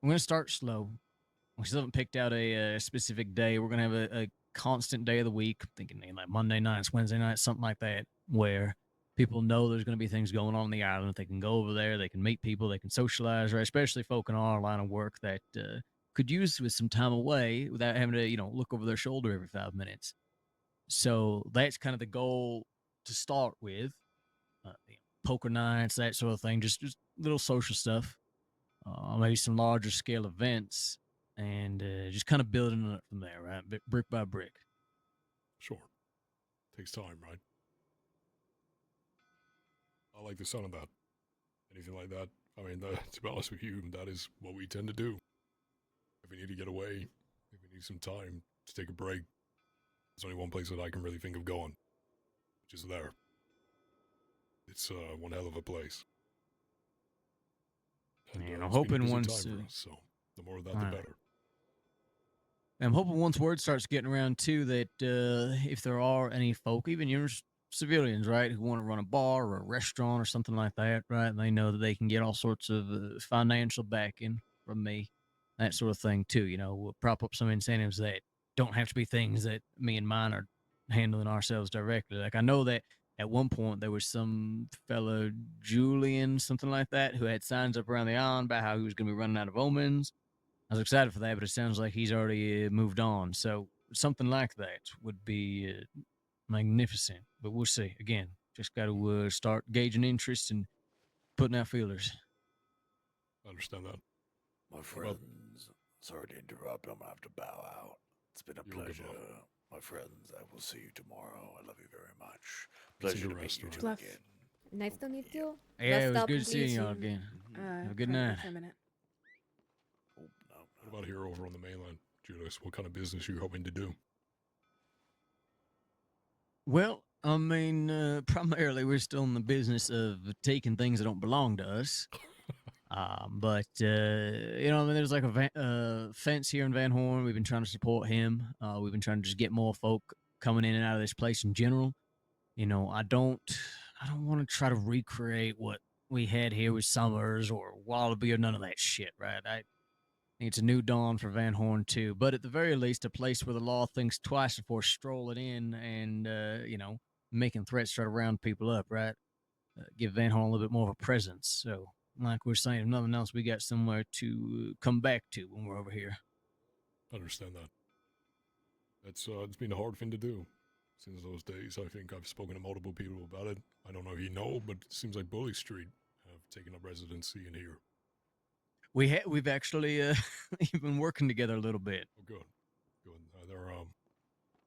I'm going to start slow. We still haven't picked out a specific day. We're going to have a constant day of the week, I'm thinking like Monday nights, Wednesday nights, something like that, where people know there's going to be things going on the island. They can go over there, they can meet people, they can socialize, right? Especially folk in our line of work that could use with some time away without having to, you know, look over their shoulder every 5 minutes. So that's kind of the goal to start with. Poker nights, that sort of thing, just little social stuff. Maybe some larger scale events, and just kind of building it from there, right? Brick by brick. Sure. Takes time, right? I like the sound of that. Anything like that, I mean, to be honest with you, that is what we tend to do. if we need to get away, if we need some time to take a break, there's only one place that I can really think of going, which is there. It's one hell of a place. And, Man, I'm it's been a hoping busy once. time for us, so the more of that, the Alright. better. I'm hoping once word starts getting around too that if there are any folk, even your civilians, right, who want to run a bar or a restaurant or something like that, right, and they know that they can get all sorts of financial backing from me, that sort of thing too. You know, we'll prop up some incentives that don't have to be things that me and mine are handling ourselves directly. Like I know that at one point there was some fellow Julian, something like that, who had signs up around the island about how he was going to be running out of omens. I was excited for that, but it sounds like he's already moved on. So something like that would be magnificent. But we'll see. Again, just got to start gauging interest and putting out feelers. I understand that. My friends, sorry to interrupt. I'm going to have to bow out. It's been a pleasure. My friends, I will see you tomorrow. I love you very much. Pleasure to meet you two Fluff. again. Nice to meet you. Yeah, it was Rest good up, seeing please. y'all again. Have a good pardon me night. for a minute. Oh, no, What about here over on the mainland, Julius? What kind of business are you hoping to do? Well, I mean, primarily we're still in the business of taking things that don't belong to us. But you know, I mean, there's like a fence here in Van Horn. We've been trying to support him. We've been trying to just get more folk coming in and out of this place in general. You know, I don't want to try to recreate what we had here with Summers or Wallaby or none of that shit, right? I think it's a new dawn for Van Horn too. But at the very least, a place where the law thinks twice before strolling in and you know, making threats try to round people up, right? Give Van Horn a little bit more of a presence. So, like we're saying, if nothing else, we got somewhere to come back to when we're over here. I understand that. It's been a hard thing to do. Since those days, I think I've spoken to multiple people about it. I don't know if you know, but it seems like Bully Street have taken up residency in here. We've actually been working together a little bit. Oh, good.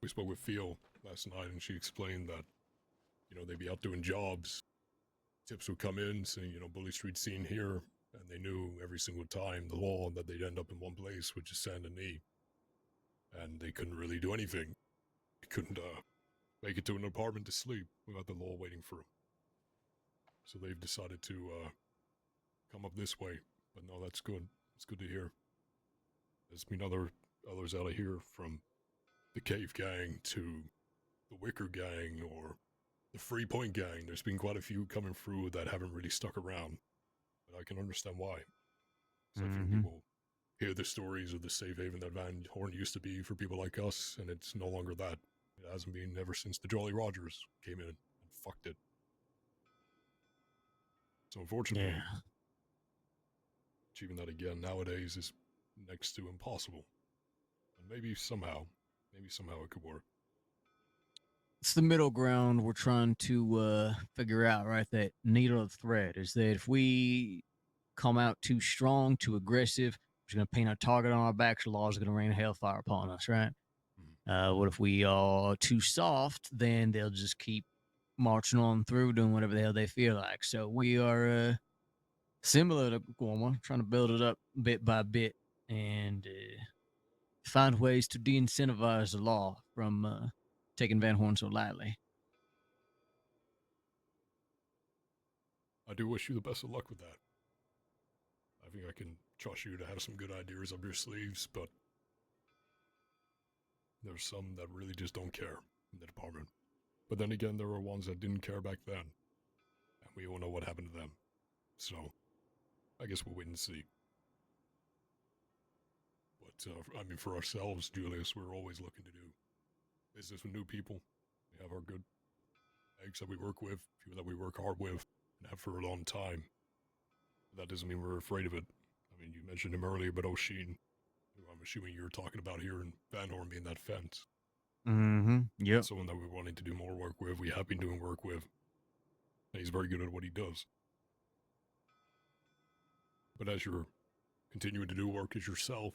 We spoke with Phil last night, and she explained that, you know, they'd be out doing jobs. Tips would come in saying, you know, Bully Street seen here, and they knew every single time the law that they'd end up in one place, which is Saint Denis. And they couldn't really do anything. They couldn't make it to an apartment to sleep without the law waiting for them. So they've decided to come up this way. But no, that's good. It's good to hear. There's been others out of here, from the Cave Gang to the Wicker Gang or the Free Point Gang. There's been quite a few coming through that haven't really stuck around. But I can understand why. So I think people hear the stories of the safe haven that Van Horn used to be for people like us, and it's no longer that. It hasn't been ever since the Jolly Rogers came in and fucked it. So unfortunately, achieving that again nowadays is next to impossible. And maybe somehow it could work. It's the middle ground we're trying to figure out, right? That needle of thread is that if we come out too strong, too aggressive, we're going to paint a target on our backs. The law is going to rain hellfire upon us, right? What if we are too soft? Then they'll just keep marching on through, doing whatever the hell they feel like. So we are similar to Gorma, trying to build it up bit by bit and find ways to de-incentivize the law from taking Van Horn so lightly. I do wish you the best of luck with that. I think I can trust you to have some good ideas up your sleeves, but there's some that really just don't care in the department. But then again, there were ones that didn't care back then, and we all know what happened to them. So, I guess we'll wait and see. But, I mean, for ourselves, Julius, we're always looking to do business with new people. We have our good eggs that we work with, people that we work hard with, and have for a long time. That doesn't mean we're afraid of it. I mean, you mentioned him earlier, but O'Sheen, who I'm assuming you're talking about here in Van Horn being that fence. Yep. Someone that we're wanting to do more work with, we have been doing work with. And he's very good at what he does. But as you're continuing to do work as yourself,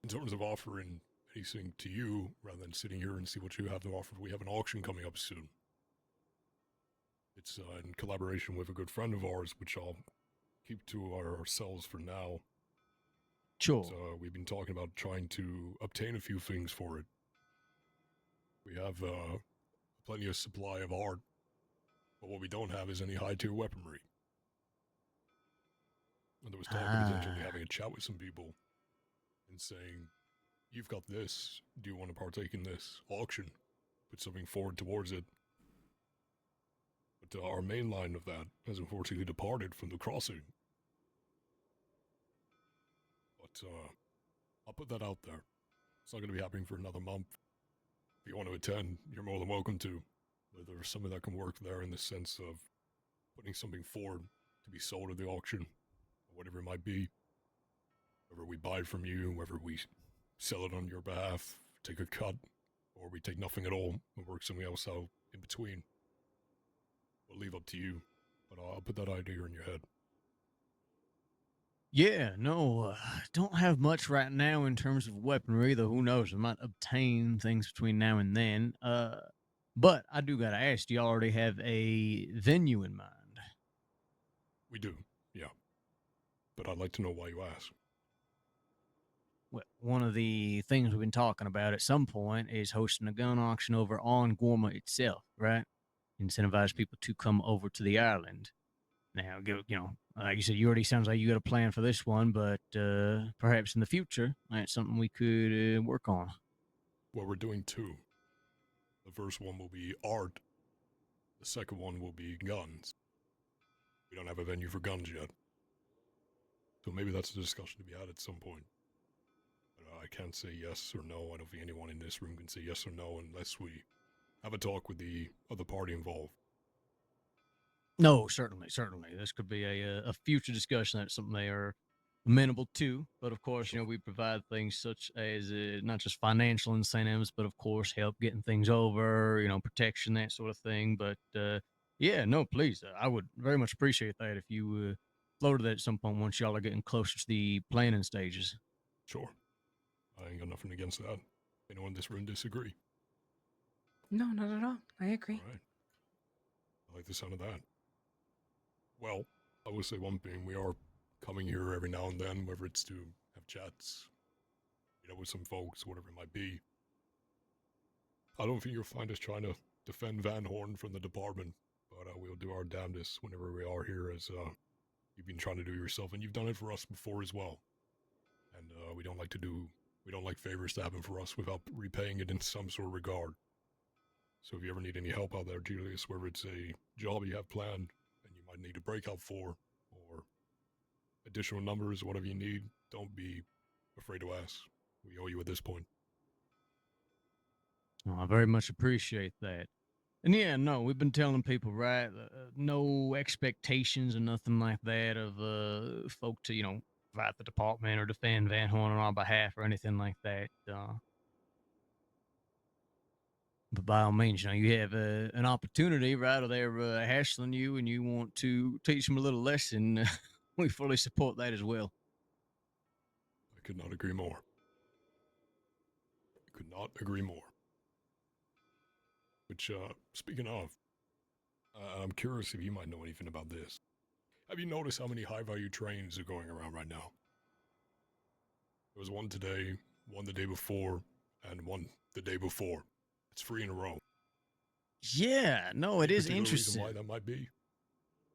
in terms of offering anything to you, rather than sitting here and see what you have to offer, we have an auction coming up soon. It's in collaboration with a good friend of ours, which I'll keep to ourselves for now. Sure. We've been talking about trying to obtain a few things for it. We have plenty of supply of art, but what we don't have is any high-tier weaponry. And there was talk of potentially having a chat with some people and saying, you've got this, do you want to partake in this auction? Put something forward towards it. But our main line of that has unfortunately departed from the crossing. But I'll put that out there. It's not going to be happening for another month. If you want to attend, you're more than welcome to. But there's something that can work there in the sense of putting something forward to be sold at the auction, or whatever it might be. Whether we buy from you, whether we sell it on your behalf, take a cut, or we take nothing at all and work something else out in between. We'll leave up to you, but I'll put that idea in your head. Yeah, no, don't have much right now in terms of weaponry, though who knows, I might obtain things between now and then. But I do gotta ask, do you already have a venue in mind? We do, yeah. But I'd like to know why you ask. Well, one of the things we've been talking about at some point is hosting a gun auction over on Gorma itself, right? Incentivize people to come over to the island. Now, like you said, you already sounds like you got a plan for this one, but perhaps in the future, that's something we could work on. Well, we're doing two. The first one will be art. The second one will be guns. We don't have a venue for guns yet. So maybe that's a discussion to be had at some point. But I can't say yes or no. I don't think anyone in this room can say yes or no unless we have a talk with the other party involved. No, certainly. This could be a future discussion. That's something they are amenable to. But of course, Sure. we provide things such as not just financial incentives, but of course, help getting things over, protection, that sort of thing. But yeah, no, please, I would very much appreciate that if you floated that at some point once y'all are getting closer to the planning stages. Sure. I ain't got nothing against that. Anyone in this room disagree? No, not at all. I agree. All right. I like the sound of that. Well, I will say one thing. We are coming here every now and then, whether it's to have chats, with some folks, whatever it might be. I don't think you'll find us trying to defend Van Horn from the department, but we'll do our damnedest whenever we are here, as you've been trying to do yourself, and you've done it for us before as well. And we don't like favors to happen for us without repaying it in some sort of regard. So if you ever need any help out there, Julius, whether it's a job you have planned and you might need a breakout for, or additional numbers, whatever you need, don't be afraid to ask. We owe you at this point. I very much appreciate that. And yeah, no, we've been telling people, right, no expectations or nothing like that of folk to, fight the department or defend Van Horn on our behalf or anything like that. But by all means, you have an opportunity, right, or they're hassling you and you want to teach them a little lesson, we fully support that as well. I could not agree more. Could not agree more. Which, speaking of, I'm curious if you might know anything about this. Have you noticed how many high-value trains are going around right now? There was one today, one the day before, and one the day before. It's 3 in a row. Yeah, no, it is interesting. Why that might be?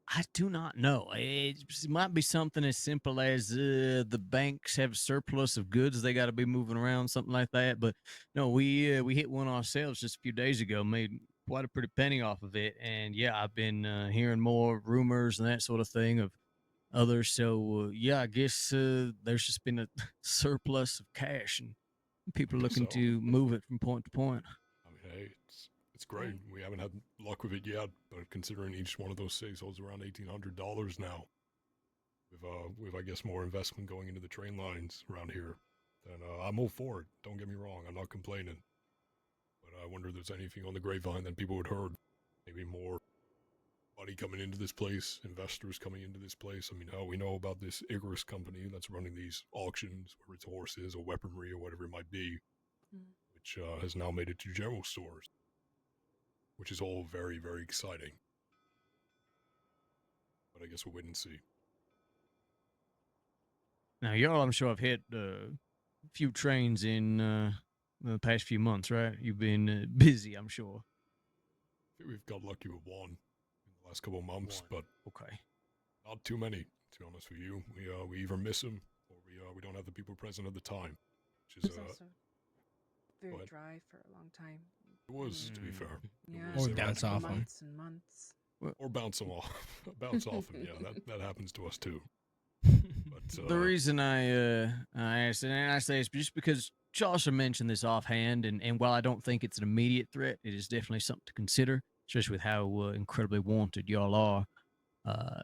I do not know. It might be something as simple as the banks have surplus of goods they got to be moving around, something like that. But no, we hit one ourselves just a few days ago, made quite a pretty penny off of it. And yeah, I've been hearing more rumors and that sort of thing of others. So yeah, I guess there's just been a surplus of cash and people are looking to move it from point to point. I mean, hey, it's great. We haven't had luck with it yet, but considering each one of those cigs holds around $1,800 now, with I guess more investment going into the train lines around here, then I'm all for it. Don't get me wrong, I'm not complaining. But I wonder if there's anything on the grapevine that people had heard. Maybe more money coming into this place, investors coming into this place. I mean, we know about this Icarus company that's running these auctions, whether it's horses or weaponry or whatever it might be, which has now made it to general stores. Which is all very, very exciting. But I guess we'll wait and see. Now, y'all, I'm sure, have hit a few trains in the past few months, right? You've been busy, I'm sure. I think we've got lucky with one in the last couple of months, but Okay. not too many, to be honest with you. We either miss them or we don't have the people present at the time, which is It's also very dry for a long time. It was, to be fair. Yeah, Or It bounce off 'em. months and months. Or bounce them off. Bounce off them, yeah. That happens to us too. But The reason I asked, and I say it's just because Chaucer mentioned this offhand, and while I don't think it's an immediate threat, it is definitely something to consider, especially with how incredibly wanted y'all are.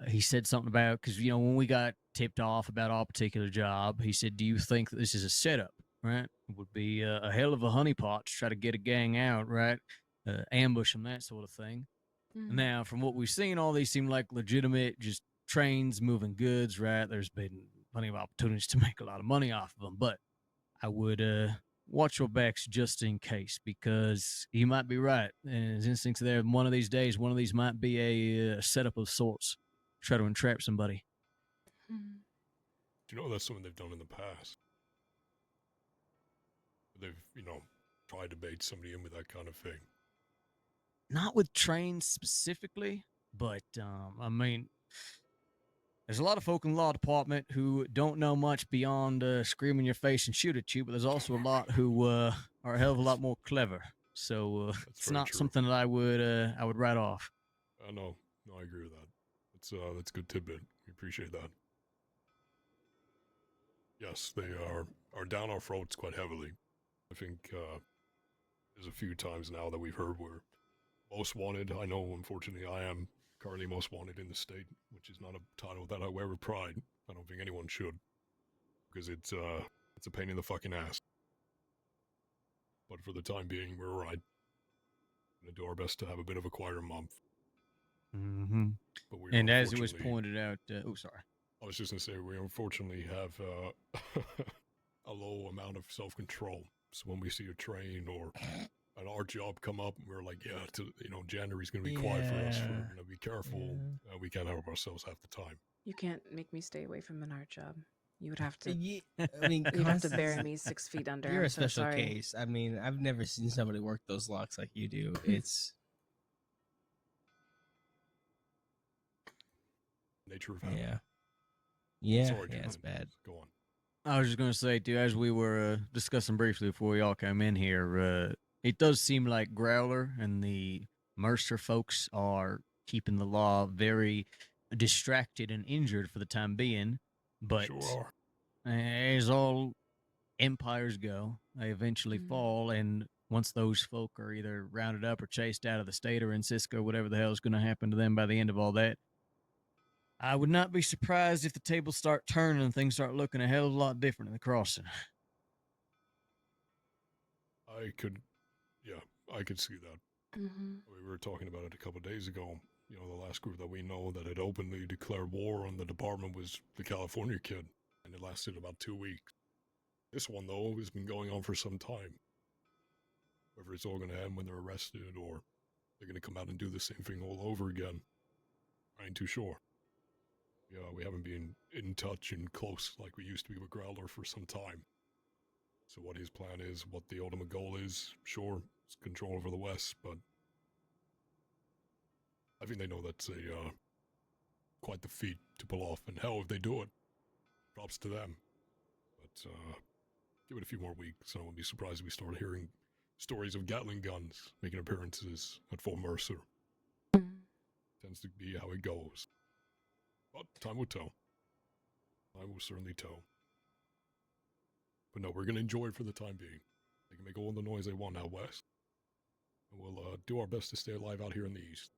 He said something about, because, when we got tipped off about our particular job, he said, do you think that this is a setup, right? It would be a hell of a honeypot to try to get a gang out, right? Ambush them, that sort of thing. Now, from what we've seen, all these seem like legitimate, just trains moving goods, right? There's been plenty of opportunities to make a lot of money off of them, but I would watch your backs just in case, because he might be right. And his instincts are there. One of these days, one of these might be a setup of sorts, try to entrap somebody. do you know that's something they've done in the past? They've, tried to bait somebody in with that kind of thing. Not with trains specifically, but I mean, there's a lot of folk in the law department who don't know much beyond scream in your face and shoot at you, but there's also a lot who are a hell of a lot more clever. So it's not something that I would write off. No, I agree with that. That's a good tidbit. We appreciate that. Yes, they are down our throats quite heavily. I think there's a few times now that we've heard we're most wanted. I know, unfortunately, I am currently most wanted in the state, which is not a title that I wear with pride. I don't think anyone should, because it's a pain in the fucking ass. But for the time being, we're alright. Gonna do our best to have a bit of a quieter month. Mm-hmm. But and as it was pointed out, sorry. I was just gonna say, we unfortunately have a low amount of self-control. So when we see a train or an art job come up, we're like, January's gonna be quiet for us. We're gonna be careful. We can't help ourselves half the time. You can't make me stay away from an art job. You would have to. I mean, you'd have to bury me 6 feet under. You're I'm a special so sorry. case. I mean, I've never seen somebody work those locks like you do. It's nature of habit. Yeah, Sorry, it's bad. Go on. I was just going to say, too, as we were discussing briefly before we all came in here, it does seem like Growler and the Mercer folks are keeping the law very distracted and injured for the time being. But sure as all empires go, they eventually fall. And once those folk are either rounded up or chased out of the state or in Cisco, whatever the hell is going to happen to them by the end of all that, I would not be surprised if the tables start turning and things start looking a hell of a lot different in the crossing. I could see that. We were talking about it a couple of days ago. The last group that we know that had openly declared war on the department was the California kid, and it lasted about 2 weeks. This one, though, has been going on for some time. Whether it's all going to end when they're arrested or they're going to come out and do the same thing all over again, I ain't too sure. We haven't been in touch and close like we used to be with Growler for some time. So what his plan is, what the ultimate goal is, sure, it's control over the West, but I think they know that's quite the feat to pull off, and hell, if they do it, props to them. But give it a few more weeks, and I won't be surprised if we start hearing stories of Gatling guns making appearances at Fort Mercer. Tends to be how it goes. But time will tell. Time will certainly tell. But no, we're going to enjoy it for the time being. They can make all the noise they want out west. And we'll do our best to stay alive out here in the east.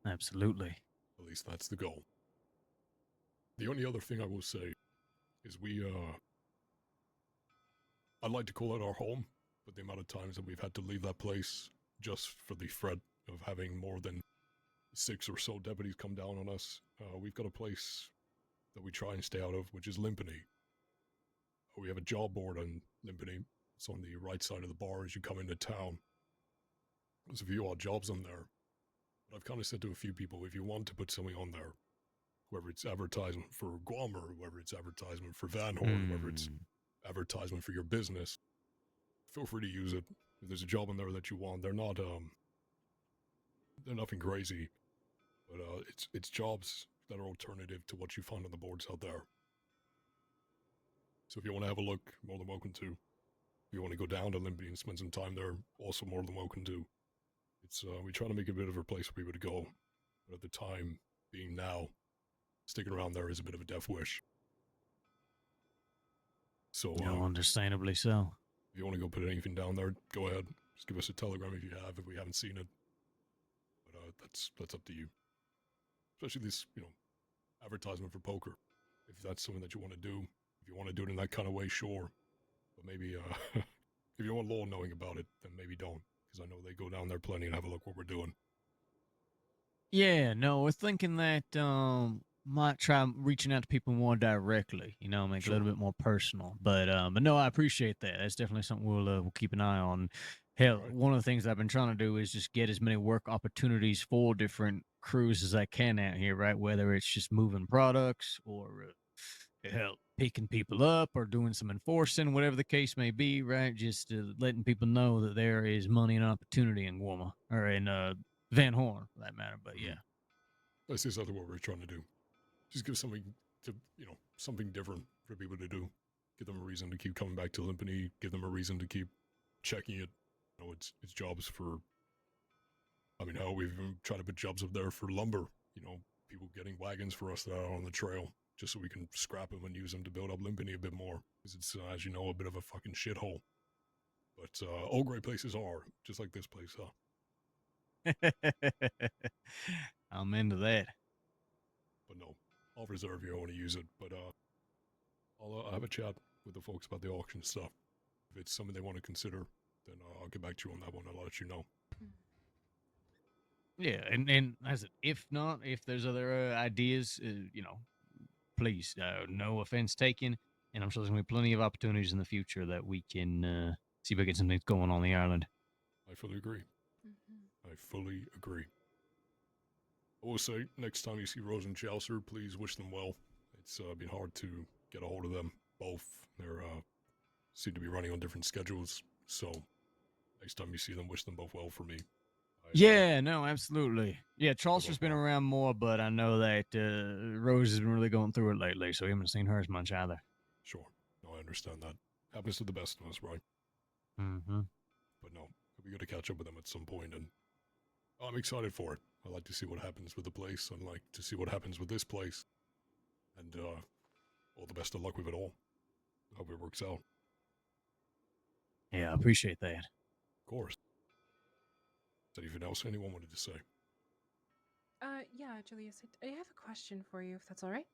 Absolutely. At least that's the goal. The only other thing I will say is I'd like to call it our home, but the amount of times that we've had to leave that place just for the threat of having more than 6 or so deputies come down on us, we've got a place that we try and stay out of, which is Limpany. We have a job board on Limpany. It's on the right side of the bar as you come into town. There's a few odd jobs on there. But I've kind of said to a few people, if you want to put something on there, whether it's advertisement for Guamer, whether it's advertisement for Van Horn, whether it's advertisement for your business, feel free to use it. If there's a job in there that you want, they're nothing crazy, but it's jobs that are alternative to what you find on the boards out there. So if you want to have a look, more than welcome to. If you want to go down to Limpy and spend some time there, also more than welcome to. It's we try to make it a bit of a place for people to go, but at the time being now, sticking around there is a bit of a death wish. So No, understandably so. if you want to go put anything down there, go ahead. Just give us a telegram if you have, if we haven't seen it. But that's up to you. Especially this, advertisement for poker. If that's something that you want to do, if you want to do it in that kind of way, sure. But maybe, if you don't want law knowing about it, then maybe don't. Because I know they go down there plenty and have a look what we're doing. Yeah, no, we're thinking that might try reaching out to people more directly, make it a little bit more personal. But no, I appreciate that. That's definitely something we'll keep an eye on. Hell, one of the things I've been trying to do is just get as many work opportunities for different crews as I can out here, right? Whether it's just moving products or hell, picking people up or doing some enforcing, whatever the case may be, right? Just letting people know that there is money and opportunity in Guama or in Van Horn, for that matter. But yeah, That's exactly what we're trying to do. Just give something to, something different for people to do. Give them a reason to keep coming back to Limpany. Give them a reason to keep checking it. It's jobs for. I mean, hell, we've even tried to put jobs up there for lumber. People getting wagons for us that are on the trail, just so we can scrap them and use them to build up Limpany a bit more. Because it's, as you know, a bit of a fucking shithole. But all great places are, just like this place, huh? I'm into that. But no, I'll reserve you. I want to use it. But I'll have a chat with the folks about the auction stuff. If it's something they want to consider, then I'll get back to you on that one. I'll let you know. Yeah, and as if not, if there's other ideas, please, no offense taken. And I'm sure there's going to be plenty of opportunities in the future that we can see if we get something going on the island. I fully agree. I fully agree. I will say, next time you see Rose and Chaucer, please wish them well. It's been hard to get a hold of them both. They're seem to be running on different schedules, so next time you see them, wish them both well for me. Yeah, no, absolutely. Yeah, Chaucer's been around more, but I know that Rose has been really going through it lately, so we haven't seen her as much either. Sure. No, I understand that. Happens to the best of us, right? Mm-hmm. But no, it'll be good to catch up with them at some point, and I'm excited for it. I like to see what happens with the place. I like to see what happens with this place. And all the best of luck with it all. I hope it works out. Yeah, I appreciate that. Of course. Is there anything else anyone wanted to say? Yeah, Julius, I have a question for you, if that's all right.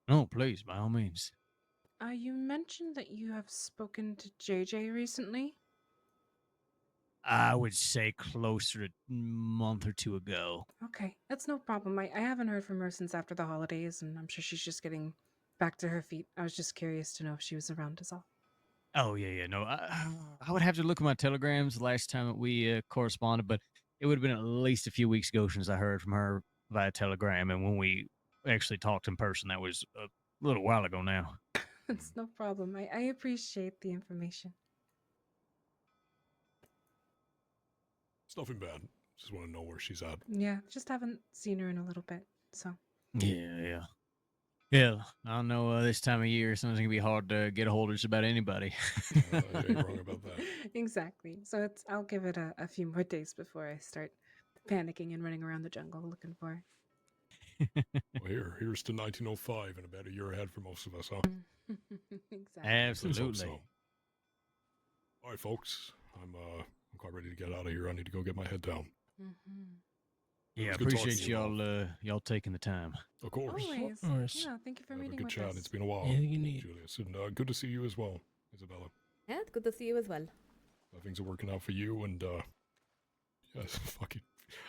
Oh, please, by all means. You mentioned that you have spoken to JJ recently. I would say closer to a month or two ago. Okay, that's no problem. I haven't heard from her since after the holidays, and I'm sure she's just getting back to her feet. I was just curious to know if she was around is all. Oh, yeah, no. I would have to look at my telegrams the last time that we corresponded, but it would have been at least a few weeks ago since I heard from her via telegram, and when we actually talked in person, that was a little while ago now. It's no problem. I appreciate the information. It's nothing bad. Just want to know where she's at. Yeah, just haven't seen her in a little bit, so. Yeah. Yeah, I know this time of year, sometimes it can be hard to get a hold of just about anybody. You ain't wrong about that. Exactly. So I'll give it a few more days before I start panicking and running around the jungle looking for her. Well, here's to 1905 and about a year ahead for most of us, huh? Exactly. Absolutely. So. All right, folks. I'm quite ready to get out of here. I need to go get my head down. Yeah, I Good talking appreciate to you, y'all taking the time. Of course. Always. Of course. Yeah, thank you for Have a meeting good with chat. us. It's been a while, Yeah, you need. Julius. And good to see you as well, Isabella. Yeah, it's good to see you as well. Things are working out for you, and yes, fucking.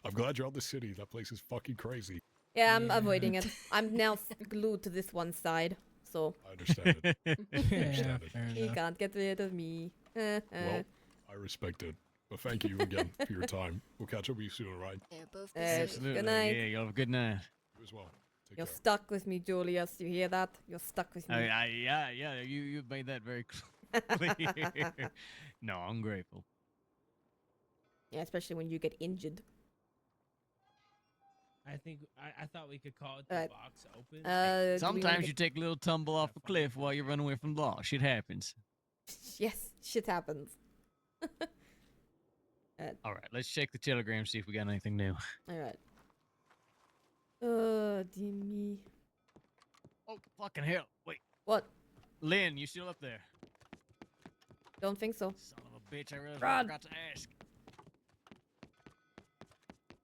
I'm glad you're out of the city. That place is fucking crazy. Yeah, I'm avoiding it. I'm now glued to this one side, so I understand it. Yeah, understand it. fair he enough. can't get rid of me. Well, I respect it. But thank you again for your time. We'll catch up with you soon, all right? Yeah, both Absolutely. busy. Good night. Yeah, y'all have a good night. You as well. Take You're care. stuck with me, Julius. You hear that? You're stuck with me. Yeah, you made that very clear. No, I'm grateful. Yeah, especially when you get injured. I think I thought we could call it Alright. the box open. Do we wanna Sometimes get- you take a little tumble off a cliff while you're running away from the law. Shit happens. Yes, shit happens. All right, let's check the telegram, see if we got anything new. Alright. Dear me. Oh, fucking hell. Wait, What? Lynn, you still up there? Don't think so. Son of a bitch, I realized I Run. forgot to ask.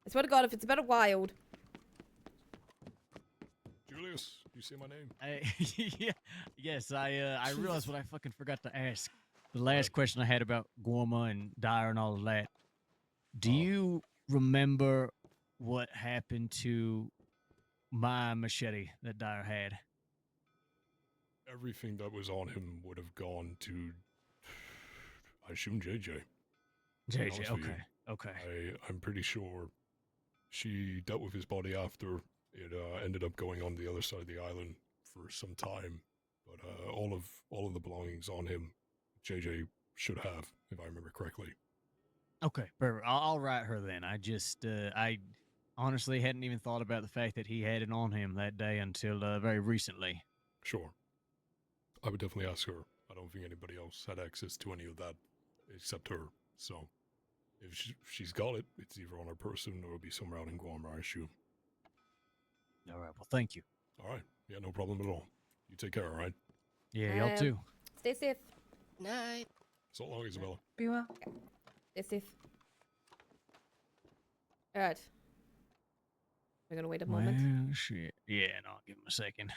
I swear to God, if it's about a wild. Julius, you say my name? Yeah, yes, I realized what I fucking forgot to ask. The last question I had about Gorma and Dyer and all of that. Do you remember what happened to my machete that Dyer had? Everything that was on him would have gone to, I assume, JJ. JJ, honest with you. okay. I'm pretty sure she dealt with his body after it ended up going on the other side of the island for some time. But all of the belongings on him, JJ should have, if I remember correctly. Okay, perfect. I'll write her then. I just, I honestly hadn't even thought about the fact that he had it on him that day until very recently. Sure. I would definitely ask her. I don't think anybody else had access to any of that except her. So, if she's got it, it's either on her person or it'll be somewhere out in Guam, I assume. All right, well, thank you. All right. Yeah, no problem at all. You take care, all right? Yeah, y'all too. Stay safe. Night. So long, Isabella. Be well. Stay safe. Alright. We're gonna wait a moment. Well, shit. Yeah, no, give him a second.